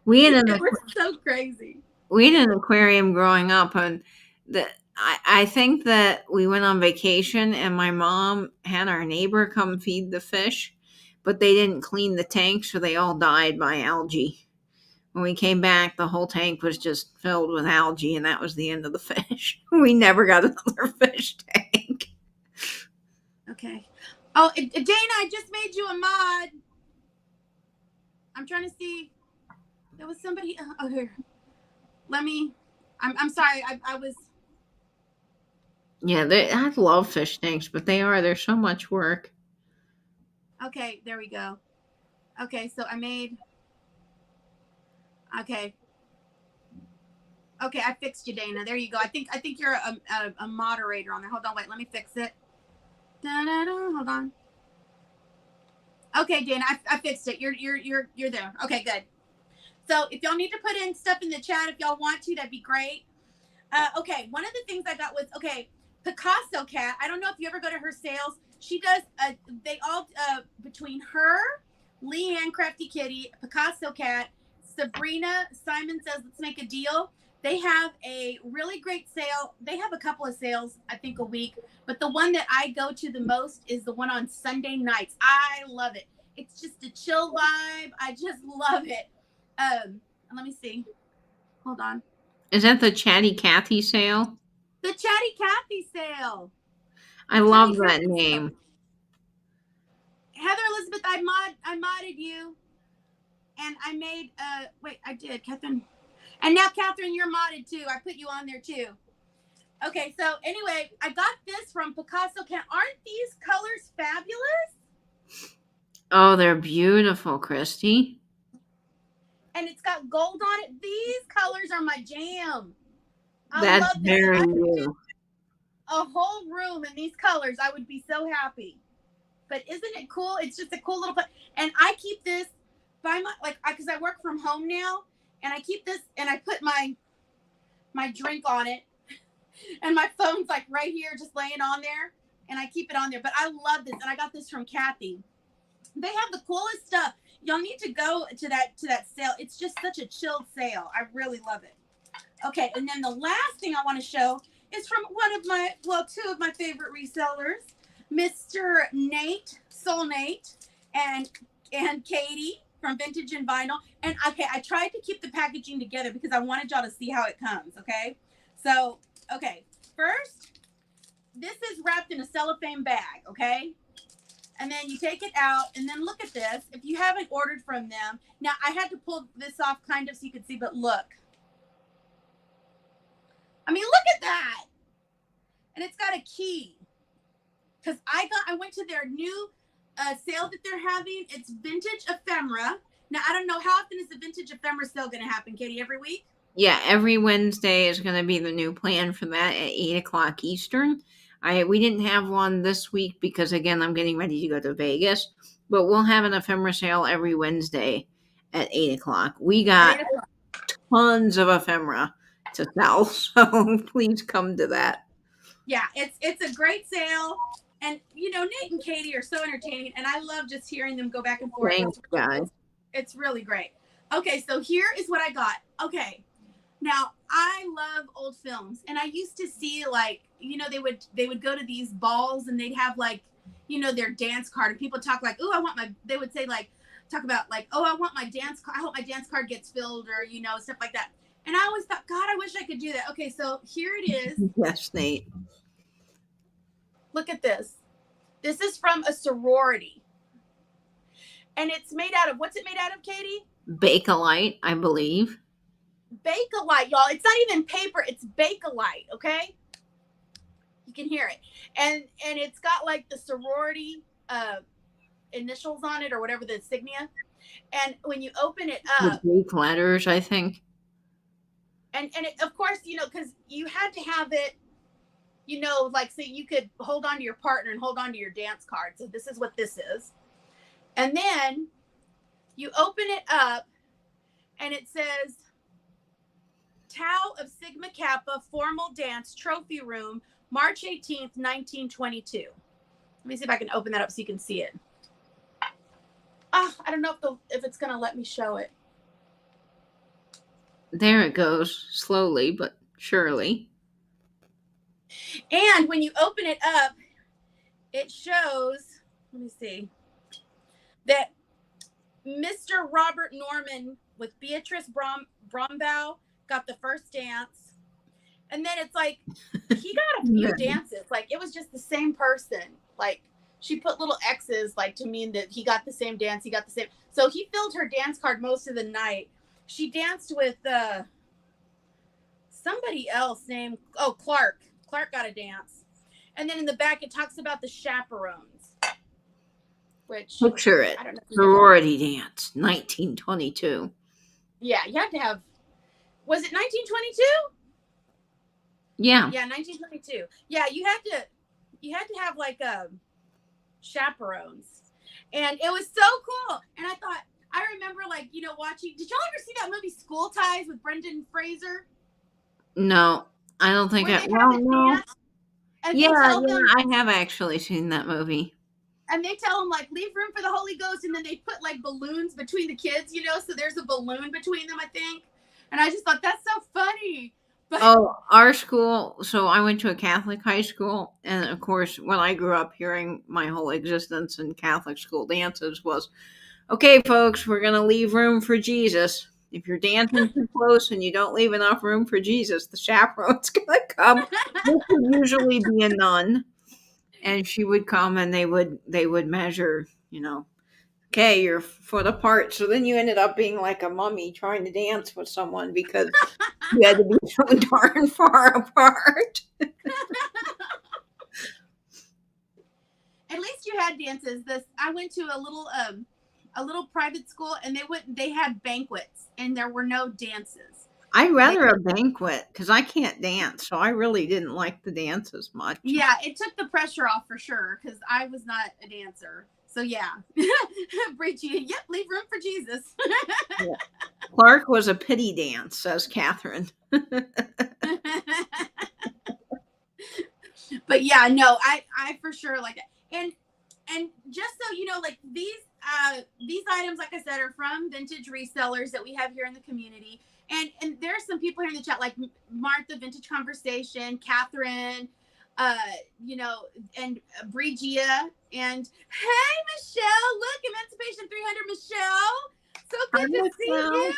It was so crazy. We had an aquarium growing up, and I think that we went on vacation, and my mom had our neighbor come feed the fish, but they didn't clean the tank, so they all died by algae. When we came back, the whole tank was just filled with algae, and that was the end of the fish. We never got another fish tank. Okay. Oh, Dana, I just made you a mod. I'm trying to see. There was somebody. Oh, here. Let me. I'm sorry. I was. Yeah, I love fish tanks, but they're so much work. Okay, there we go. Okay, so I made. Okay. Okay, I fixed you, Dana. There you go. I think you're a moderator on there. Hold on, wait. Let me fix it. Da-da-da, hold on. Okay, Dana, I fixed it. You're there. Okay, good. So if y'all need to put in stuff in the chat, if y'all want to, that'd be great. Okay, one of the things I got was Picasso Cat. I don't know if you ever go to her sales. She does. They all between her, Leanne Crafty Kitty, Picasso Cat, Sabrina Simon says let's make a deal. They have a really great sale. They have a couple of sales, I think, a week. But the one that I go to the most is the one on Sunday nights. I love it. It's just a chill vibe. I just love it. Let me see. Hold on. Is that the Chatty Cathy sale? The Chatty Cathy sale. I love that name. Heather Elizabeth, I modded you, and I made wait, I did, Catherine, and now Catherine, you're modded too. I put you on there too. Okay, so anyway, I got this from Picasso Cat. Aren't these colors fabulous? Oh, they're beautiful, Christy. And it's got gold on it. These colors are my jam. That's very new. A whole room in these colors, I would be so happy. But isn't it cool? It's just a cool little place. And I keep this by my because I work from home now, and I keep this and I put my drink on it, and my phone's like right here, just laying on there, and I keep it on there. But I love this, and I got this from Kathy. They have the coolest stuff. Y'all need to go to that sale. It's just such a chilled sale. I really love it. Okay, and then the last thing I want to show is from two of my favorite resellers, Mr. Nate, Soul Nate, and Katie from Vintage and Vinyl. And okay, I tried to keep the packaging together because I wanted y'all to see how it comes, okay? So, okay, first, this is wrapped in a cellophane bag, okay? And then you take it out, and then look at this. If you haven't ordered from them, now I had to pull this off kind of so you could see, but look. I mean, look at that. And it's got a key. Because I went to their new sale that they're having. It's Vintage Ephemera. Now, I don't know, how often is the Vintage Ephemera sale going to happen, Katie? Every week? Yeah, every Wednesday is going to be the new plan for that at 8 o'clock Eastern. We didn't have one this week because, again, I'm getting ready to go to Vegas. But we'll have an ephemera sale every Wednesday at 8 o'clock. We got tons of ephemera to sell, so please come to that. Yeah, it's a great sale. And, Nate and Katie are so entertaining, and I love just hearing them go back and forth. Thanks, guys. It's really great. Okay, so here is what I got. Okay, now I love old films, and I used to see they would go to these balls, and they'd have their dance card, and people talk they would say talk about oh, I want my dance card. I hope my dance card gets filled, or stuff like that. And I always thought, God, I wish I could do that. Okay, so here it is. Yes, Nate. Look at this. This is from a sorority. And it's made out of, what's it made out of, Katie? Bakelite, I believe. Bakelite, y'all. It's not even paper. It's Bakelite, okay? You can hear it. And it's got the sorority initials on it, or whatever, the insignia. And when you open it up, the Greek letters, I think. And it, of course, because you had to have it, so you could hold on to your partner and hold on to your dance card. So this is what this is. And then you open it up, and it says, Tau of Sigma Kappa Formal Dance Trophy Room, March 18th, 1922. Let me see if I can open that up so you can see it. I don't know if it's going to let me show it. There it goes, slowly but surely. And when you open it up, it shows, let me see, that Mr. Robert Norman with Beatrice Brombaugh got the first dance. And then it's like, he got a few dances. Like, it was just the same person. Like, she put little X's, like, to mean that he got the same dance. He got the same. So he filled her dance card most of the night. She danced with somebody else named, Clark. Clark got a dance. And then in the back, it talks about the chaperones. Which, picture it. I don't know. Sorority dance, 1922. Yeah, you had to have. Was it 1922? Yeah. Yeah, 1922. Yeah, you had to have like chaperones. And it was so cool. And I remember like, watching, did y'all ever see that movie School Ties with Brendan Fraser? No, I don't think Where it. they have Well, the no. dance, and Yeah, they tell them, I have actually seen that movie. and they tell them like, leave room for the Holy Ghost, and then they put like balloons between the kids, so there's a balloon between them, I think. And I just thought that's so funny. But Our school, so I went to a Catholic high school, and of course, when I grew up, hearing my whole existence in Catholic school dances was, okay, folks, we're going to leave room for Jesus. If you're dancing too close and you don't leave enough room for Jesus, the chaperone's going to come. This would usually be a nun, and she would come, and they would measure, okay, you're foot apart. So then you ended up being like a mummy trying to dance with someone because you had to be so darn far apart. At least you had dances. I went to a little private school, and they had banquets, and there were no dances. I'd rather a banquet because I can't dance, so I really didn't like the dances much. Yeah, it took the pressure off for sure because I was not a dancer. So yeah, Bridgie, yep, leave room for Jesus. Yeah. Clark was a pity dance, says Catherine. But yeah, no, I for sure like it. And just so you know, like these items, like I said, are from vintage resellers that we have here in the community. And there's some people here in the chat, like Martha, Vintage Conversation, Catherine, and Brigia, and hey Michelle, look, Emancipation 300, Michelle, so good to see you.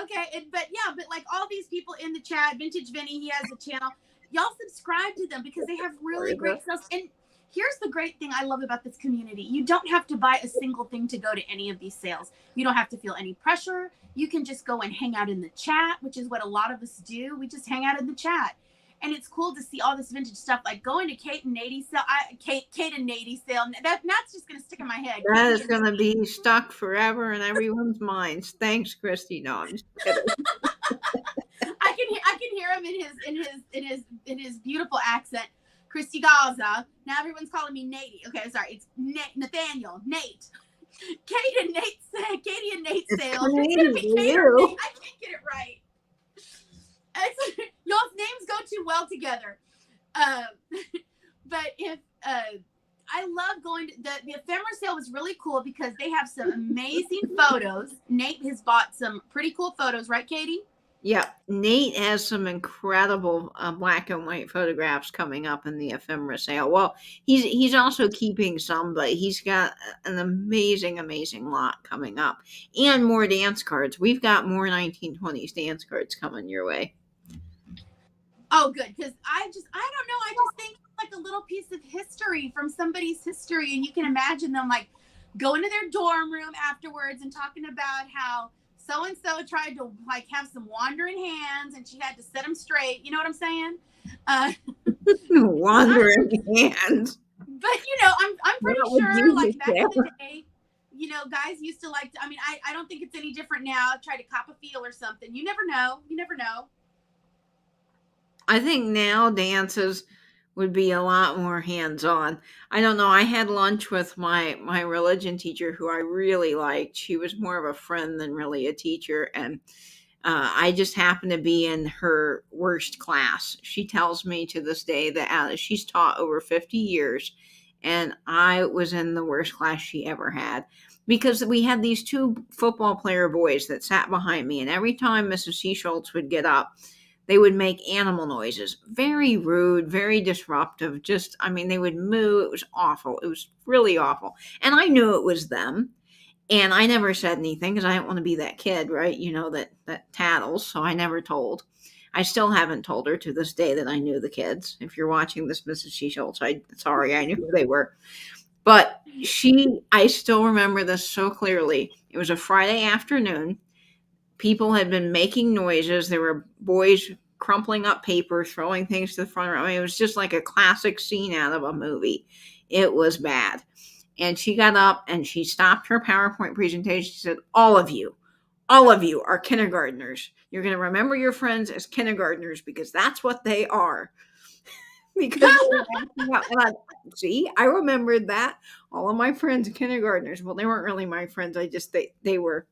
Okay, but like all these people in the chat, Vintage Vinny, he has a channel. Y'all subscribe to them because they have really great stuff. And here's the great thing I love about this community. You don't have to buy a single thing to go to any of these sales. You don't have to feel any pressure. You can just go and hang out in the chat, which is what a lot of us do. We just hang out in the chat. And it's cool to see all this vintage stuff, like going to Kate and Nate's sale. Kate and Nate's sale. That's just going to stick in my head. That is going to be stuck forever in everyone's minds. Thanks, Christy. No, I'm just kidding. I can hear him in his beautiful accent. Christy Gaza. Now everyone's calling me Nate. Okay, sorry. It's Nathaniel. Nate. Katie and Nate sale. It's gonna be Kate or Nate. I can't get it right. Y'all's names go too well together. But if I love going to the ephemera sale was really cool because they have some amazing photos. Nate has bought some pretty cool photos, right, Katie? Yeah, Nate has some incredible black and white photographs coming up in the ephemera sale. Well, he's also keeping some, but he's got an amazing lot coming up, and more dance cards. We've got more 1920s dance cards coming your way. Oh, good, because I don't know. I just think like a little piece of history from somebody's history, and you can imagine them like going to their dorm room afterwards and talking about how so-and-so tried to like have some wandering hands and she had to set them straight. You know what I'm saying? Wandering hands. But I'm pretty sure like back in the day, guys used to like to, I don't think it's any different now. Try to cop a feel or something. You never know. I think now dances would be a lot more hands-on. I don't know. I had lunch with my religion teacher who I really liked. She was more of a friend than really a teacher. And I just happened to be in her worst class. She tells me to this day that she's taught over 50 years. And I was in the worst class she ever had. Because we had these two football player boys that sat behind me. And every time Mrs. C. Schultz would get up, they would make animal noises. Very rude, very disruptive. They would moo. It was awful. It was really awful. And I knew it was them. And I never said anything because I didn't want to be that kid, right? That tattles. So I never told. I still haven't told her to this day that I knew the kids. If you're watching this, Mrs. She Schultz, sorry, I knew who they were. But I still remember this so clearly. It was a Friday afternoon. People had been making noises. There were boys crumpling up paper, throwing things to the front row. I mean, it was just like a classic scene out of a movie. It was bad. And she got up and she stopped her PowerPoint presentation. She said, all of you are kindergartners. You're going to remember your friends as kindergartners because that's what they are. Because see, I remembered that all of my friends are kindergartners. Well, they weren't really my friends. They were,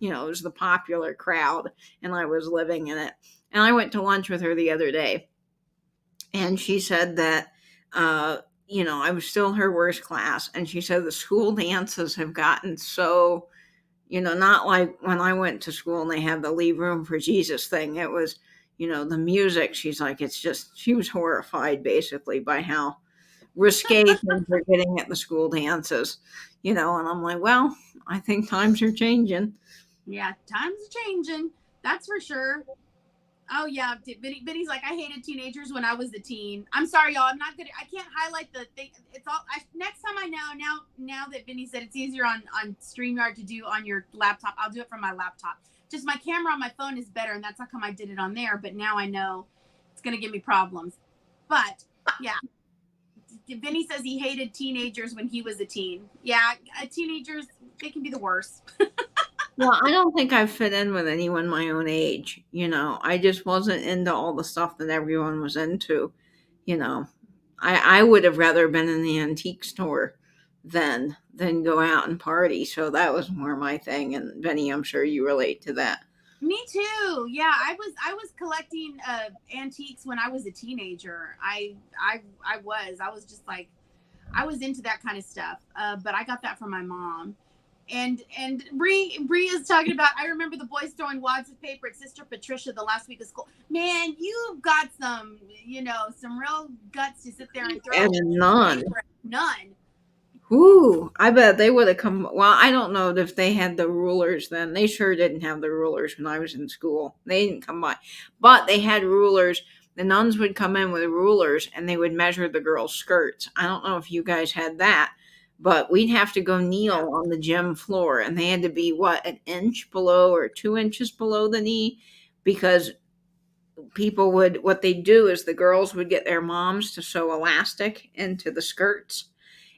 it was the popular crowd, and I was living in it. And I went to lunch with her the other day, and she said that, I was still her worst class, and she said the school dances have gotten so, not like when I went to school and they had the Leave Room for Jesus thing. It was, the music. She's like, she was horrified basically by how risque things are getting at the school dances, and I'm like, well, I think times are changing. Yeah, times are changing. That's for sure. Oh yeah, Benny's like, I hated teenagers when I was a teen. I'm sorry, y'all. I'm not gonna. I can't highlight the thing. It's all. Next time I know. Now that Benny said it's easier on StreamYard to do on your laptop, I'll do it from my laptop. Just my camera on my phone is better, and that's how come I did it on there. But now I know it's gonna give me problems. But yeah, Benny says he hated teenagers when he was a teen. Yeah, teenagers, they can be the worst. Well, I don't think I fit in with anyone my own age. I just wasn't into all the stuff that everyone was into. You know, I would have rather been in the antique store than go out and party. So that was more my thing. And Benny, I'm sure you relate to that. Me too. Yeah, I was collecting antiques when I was a teenager. I was just like, I was into that kind of stuff. But I got that from my mom. And Bree is talking about, I remember the boys throwing wads of paper at Sister Patricia the last week of school. Man, you've got some real guts to sit there and throw And none. None. Ooh, I bet they would have come. Well, I don't know if they had the rulers then. They sure didn't have the rulers when I was in school. They didn't come by. But they had rulers. The nuns would come in with rulers and they would measure the girls' skirts. I don't know if you guys had that, but we'd have to go kneel on the gym floor and they had to be, an inch below or 2 inches below the knee, because what they'd do is the girls would get their moms to sew elastic into the skirts,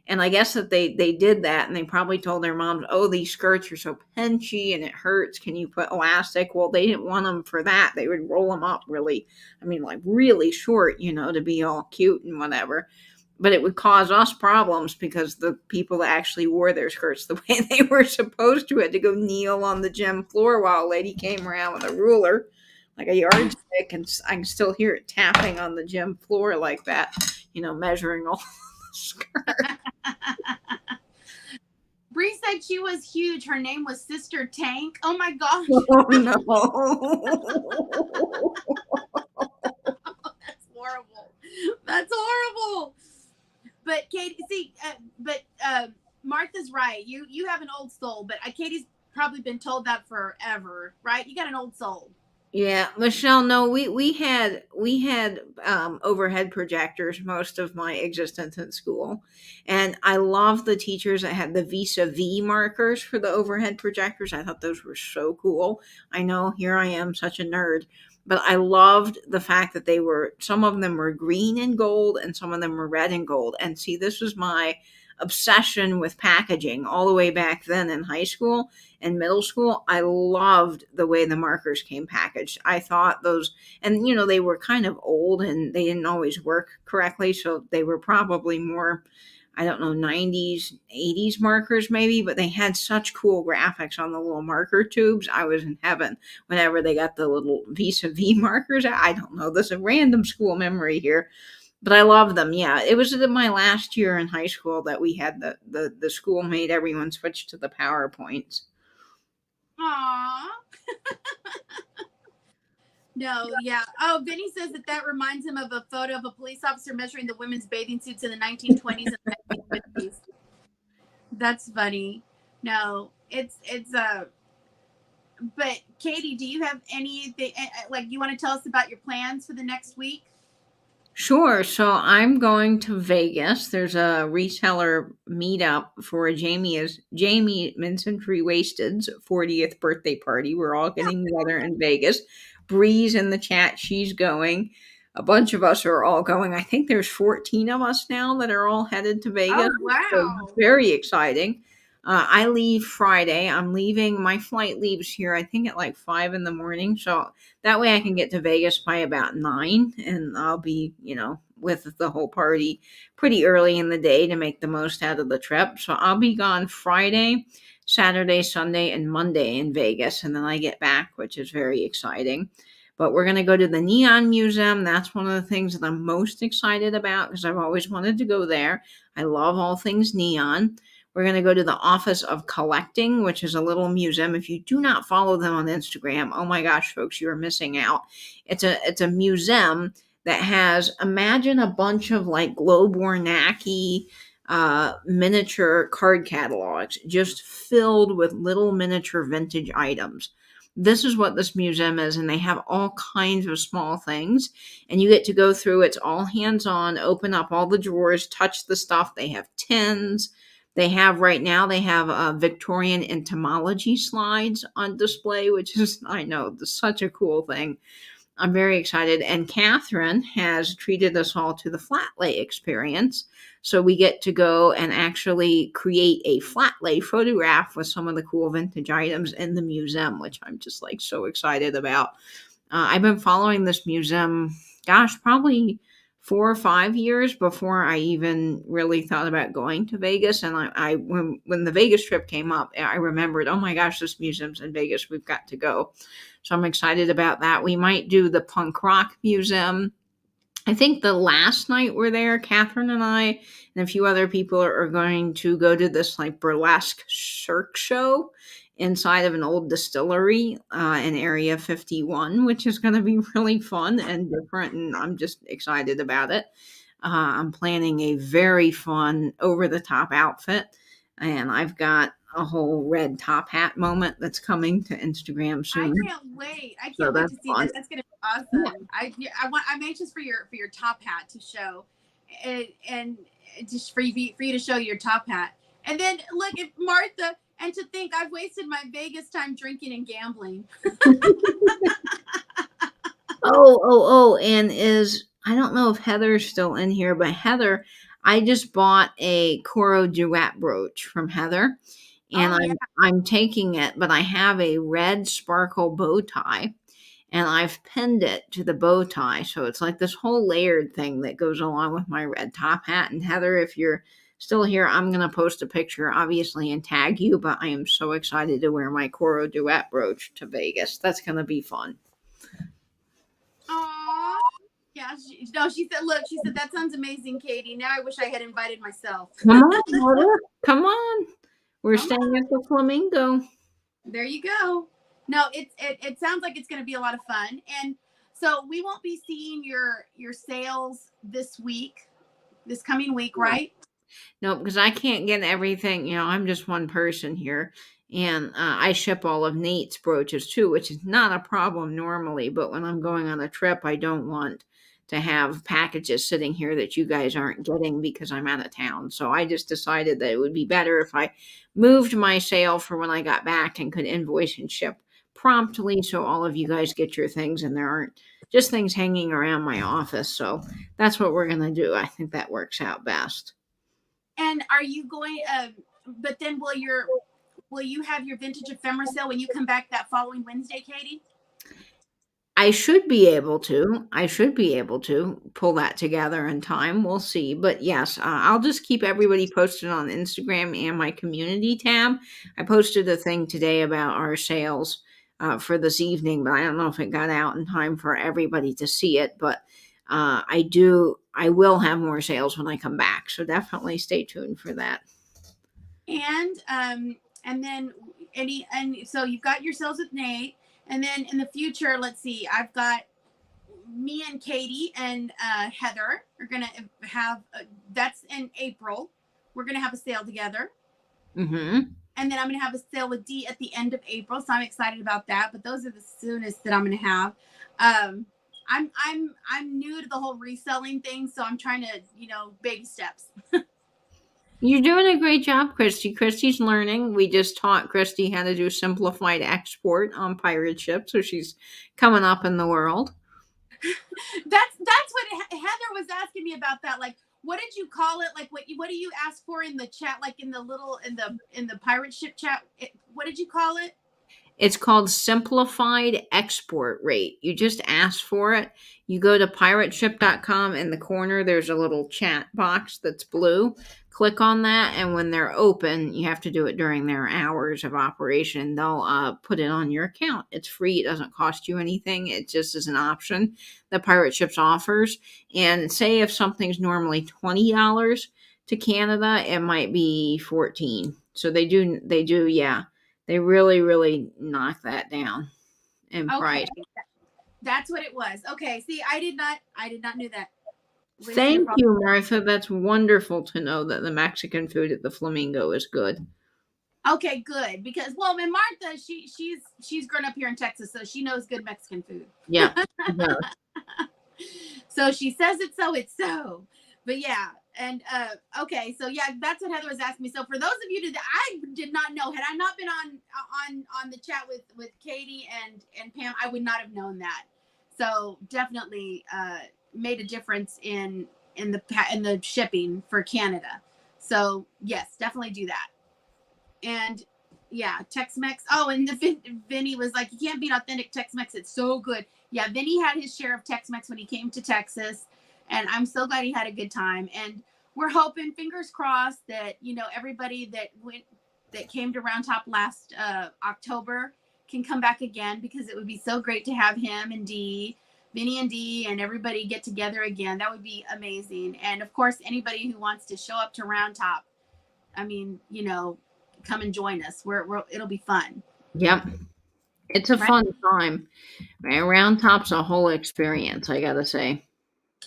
and I guess that they did that, and they probably told their moms, "Oh, these skirts are so pinchy and it hurts. Can you put elastic?" Well, they didn't want them for that. They would roll them up really, I mean, like really short, to be all cute and whatever. But it would cause us problems because the people that actually wore their skirts the way they were supposed to had to go kneel on the gym floor while a lady came around with a ruler, like a yardstick, and I can still hear it tapping on the gym floor like that, measuring all the skirts. Bree said she was huge. Her name was Sister Tank. Oh my gosh. Oh no. That's horrible. That's horrible. But Katie, see, Martha's right. You have an old soul, but Katie's probably been told that forever, right? You got an old soul. Yeah, Michelle, no, we had overhead projectors most of my existence in school. And I love the teachers that had the Visa V markers for the overhead projectors. I thought those were so cool. I know, here I am, such a nerd, but I loved the fact that some of them were green and gold and some of them were red and gold. And see, this was my obsession with packaging all the way back then in high school and middle school. I loved the way the markers came packaged. I thought those, and they were kind of old and they didn't always work correctly. So they were probably more, I don't know, 90s, 80s markers maybe, but they had such cool graphics on the little marker tubes. I was in heaven whenever they got the little Visa V markers. I don't know. This is a random school memory here. But I love them. Yeah, it was my last year in high school that we had the school made everyone switch to the PowerPoints. Aww. No, yeah. Oh, Benny says that reminds him of a photo of a police officer measuring the women's bathing suits in the 1920s and 1950s. That's funny. No, it's but Katie, do you have anything like you want to tell us about your plans for the next week? Sure. So I'm going to Vegas. There's a reseller meetup for Jamie Minson Free Wasted's 40th birthday party. We're all getting together in Vegas. Bree's in the chat. She's going. A bunch of us are all going. I think there's 14 of us now that are all headed to Vegas. Oh So wow. very exciting. I leave Friday. I'm leaving. My flight leaves here, I think, at like 5 in the morning. So that way I can get to Vegas by about 9 and I'll be, with the whole party pretty early in the day to make the most out of the trip. So I'll be gone Friday, Saturday, Sunday, and Monday in Vegas. And then I get back, which is very exciting. But we're going to go to the Neon Museum. That's one of the things that I'm most excited about because I've always wanted to go there. I love all things neon. We're going to go to the Office of Collecting, which is a little museum. If you do not follow them on Instagram, oh my gosh, folks, you are missing out. It's a museum that has, imagine a bunch of like Globe Warnacki miniature card catalogs just filled with little miniature vintage items. This is what this museum is, and they have all kinds of small things, and you get to go through. It's all hands on, open up all the drawers, touch the stuff. They have tins. They have right now, they have Victorian entomology slides on display, which is, I know, such a cool thing. I'm very excited. And Catherine has treated us all to the flat lay experience. So we get to go and actually create a flat lay photograph with some of the cool vintage items in the museum, which I'm just like so excited about. I've been following this museum, gosh, probably 4 or 5 years before I even really thought about going to Vegas. And when the Vegas trip came up, I remembered, oh my gosh, this museum's in Vegas. We've got to go. So I'm excited about that. We might do the punk rock museum. I think the last night we're there, Catherine and I and a few other people are going to go to this like burlesque Cirque show inside of an old distillery in Area 51, which is going to be really fun and different. And I'm just excited about it. I'm planning a very fun, over the top outfit. And I've got a whole red top hat moment that's coming to Instagram I soon. can't wait. I So can't wait that's to see fun. that. That's gonna be Yeah. awesome. I'm anxious for your top hat to show, and just for you to show your top hat. And then look at Martha, and to think I've wasted my Vegas time drinking and gambling. And I don't know if Heather's still in here, but Heather, I just bought a Coro Duet brooch from Heather, and Oh yeah. I'm taking it, but I have a red sparkle bow tie, and I've pinned it to the bow tie, so it's like this whole layered thing that goes along with my red top hat. And Heather, if you're still here, I'm gonna post a picture, obviously, and tag you. But I am so excited to wear my Coro Duet brooch to Vegas. That's gonna be fun. Aww. Yeah. No, she said. Look, she said that sounds amazing, Katie. Now I wish I had invited myself. Come on, Heather. Come on. We're Come staying on. at the Flamingo. There you go. No, it sounds like it's going to be a lot of fun, and so we won't be seeing your sales this coming week, right? No, because I can't get everything. I'm just one person here. And I ship all of Nate's brooches too, which is not a problem normally. But when I'm going on a trip, I don't want to have packages sitting here that you guys aren't getting because I'm out of town. So I just decided that it would be better if I moved my sale for when I got back and could invoice and ship promptly so all of you guys get your things and there aren't just things hanging around my office. So that's what we're going to do. I think that works out best. And are you going? But then will you have your vintage ephemera sale when you come back that following Wednesday, Katie? I should be able to. I should be able to pull that together in time. We'll see. But yes, I'll just keep everybody posted on Instagram and my community tab. I posted a thing today about our sales for this evening, but I don't know if it got out in time for everybody to see it. But I will have more sales when I come back. So definitely stay tuned for that. And then so you've got your sales with Nate. And then in the future, let's see, I've got me and Katie and Heather are going to have, that's in April. We're going to have a sale together. Mm-hmm. And then I'm going to have a sale with D at the end of April. So I'm excited about that. But those are the soonest that I'm going to have. I'm new to the whole reselling thing. So I'm trying to, baby steps. You're doing a great job, Christy. Christy's learning. We just taught Christy how to do simplified export on pirate ship, so she's coming up in the world. That's what Heather was asking me about that. Like, what did you call it? Like, what do you ask for in the chat? Like in the pirate ship chat? What did you call it? It's called simplified export rate. You just ask for it. You go to pirateship.com. In the corner, there's a little chat box that's blue. Click on that, and when they're open, you have to do it during their hours of operation. They'll put it on your account. It's free. It doesn't cost you anything. It just is an option that Pirate Ships offers. And say if something's normally $20 to Canada, it might be $14. So they do, yeah. They really, really knock that down in price. That's what it was. Okay. See, I did not know that. Thank you, Martha. That's wonderful to know that the Mexican food at the Flamingo is good. Okay, good. Because and Martha, she's grown up here in Texas, so she knows good Mexican food. Yeah. So she says it, so it's so. But yeah. And okay, so yeah, that's what Heather was asking me. So for those of you that I did not know, had I not been on the chat with Katie and Pam, I would not have known that. So definitely made a difference in the shipping for Canada. So yes, definitely do that. And yeah, Tex-Mex. Oh, and Vinny was like, you can't beat authentic Tex-Mex. It's so good. Yeah, Vinny had his share of Tex-Mex when he came to Texas. And I'm so glad he had a good time. And we're hoping, fingers crossed, that, everybody that came to Round Top last October can come back again, because it would be so great to have him and Vinny and Dee and everybody get together again. That would be amazing. And of course, anybody who wants to show up to Round Top, I mean, come and join us. It'll be fun. Yep. It's a fun time. Round Top's a whole experience, I gotta say.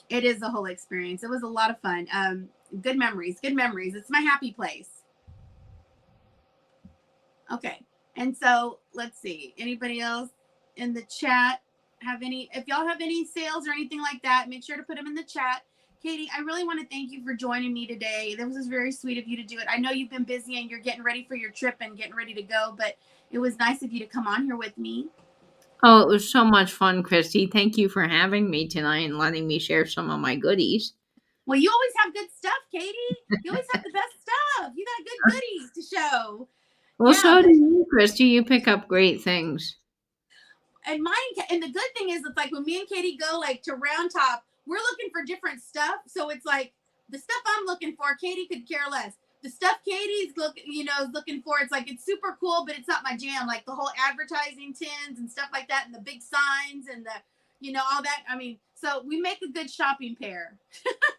It is a whole experience. It was a lot of fun. Good memories. It's my happy place. Okay. And so let's see. Anybody else in the chat have any? If y'all have any sales or anything like that, make sure to put them in the chat. Katie, I really want to thank you for joining me today. That was very sweet of you to do it. I know you've been busy and you're getting ready for your trip and getting ready to go, but it was nice of you to come on here with me. Oh, it was so much fun, Christy. Thank you for having me tonight and letting me share some of my goodies. Well, you always have good stuff, Katie. You always have the best stuff. You got good goodies to show. Well, so do you, Christy. You pick up great things. And the good thing is, it's like when me and Katie go like to Round Top, we're looking for different stuff. So it's like the stuff I'm looking for, Katie could care less. The stuff Katie's looking for, it's like it's super cool, but it's not my jam. Like the whole advertising tins and stuff like that, and the big signs and the, all that. I mean, so we make a good shopping pair.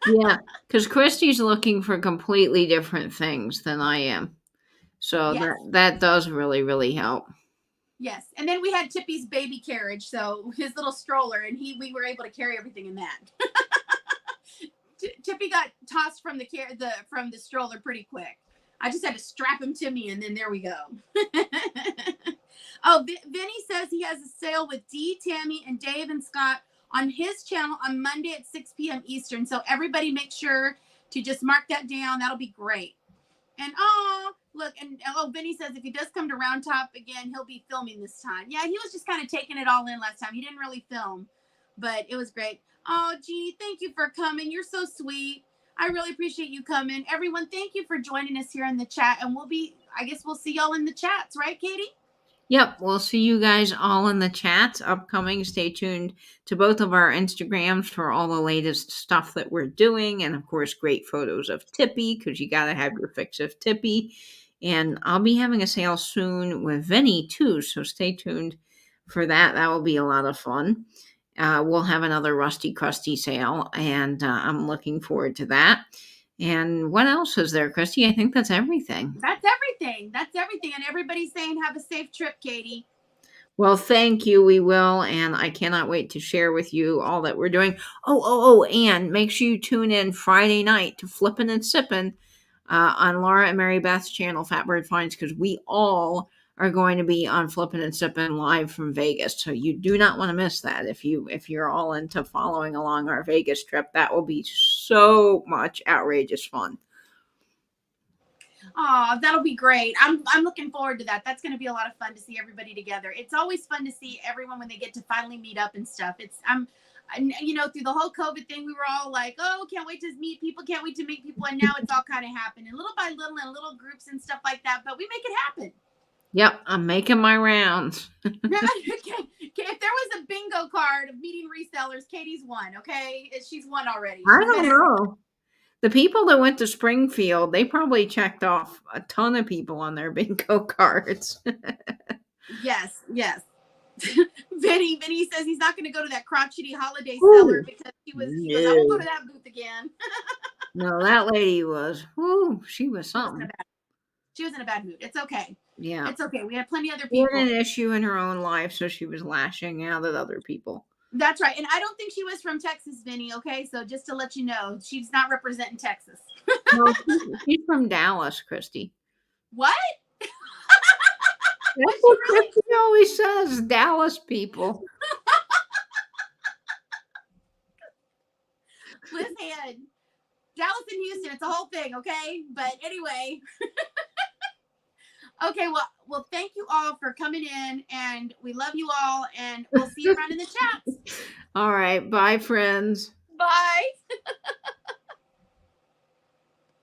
Yeah, because Christy's looking for completely different things than I am. So yes. that does really, really help. Yes. And then we had Tippy's baby carriage, so his little stroller, and we were able to carry everything in that. Tippy got tossed from the stroller pretty quick. I just had to strap him to me, and then there we go. Oh, Vinny says he has a sale with Dee, Tammy, and Dave and Scott on his channel on Monday at 6 p.m. Eastern. So everybody make sure to just mark that down. That'll be great. And look, and Vinny says if he does come to Round Top again, he'll be filming this time. Yeah, he was just kind of taking it all in last time. He didn't really film, but it was great. Oh, Jeannie, thank you for coming. You're so sweet. I really appreciate you coming. Everyone, thank you for joining us here in the chat. And I guess we'll see y'all in the chats, right, Katie? Yep, we'll see you guys all in the chats upcoming. Stay tuned to both of our Instagrams for all the latest stuff that we're doing. And, of course, great photos of Tippy, because you got to have your fix of Tippy. And I'll be having a sale soon with Vinny, too, so stay tuned for that. That will be a lot of fun. We'll have another Rusty Krusty sale, and I'm looking forward to that. And what else is there, Christy? I think that's everything. That's everything. And everybody's saying have a safe trip, Katie. Well, thank you. We will. And I cannot wait to share with you all that we're doing. And make sure you tune in Friday night to Flippin' and Sippin'. on Laura and Mary Beth's channel, Fatbird Finds, because we all are going to be on Flippin' and Sippin' live from Vegas. So you do not want to miss that. If you're all into following along our Vegas trip, that will be so much outrageous fun. Oh, that'll be great. I'm looking forward to that. That's going to be a lot of fun to see everybody together. It's always fun to see everyone when they get to finally meet up and stuff. You know, through the whole COVID thing, we were all like, oh, can't wait to meet people, can't wait to meet people. And now it's all kind of happening little by little in little groups and stuff like that. But we make it happen. Yep, I'm making my rounds. If there was a bingo card of meeting resellers, Katie's won. Okay, she's won already. I don't know. The people that went to Springfield, they probably checked off a ton of people on their bingo cards. Yes. Vinny says he's not going to go to that crotchety holiday seller because he was I won't go to that booth again. No, that lady was, she was something. She was in a bad mood. It's okay. Yeah. It's okay. We had plenty of other people. She had an issue in her own life, so she was lashing out at other people. That's right. And I don't think she was from Texas, Vinny, okay? So just to let you know, she's not representing Texas. No, she's from Dallas, Christy. What? That's what Christy always says, Dallas people. Listen, Dallas and Houston, it's a whole thing, okay? But anyway. Okay, well, thank you all for coming in, and we love you all, and we'll see you around in the chats. All right, bye, friends. Bye.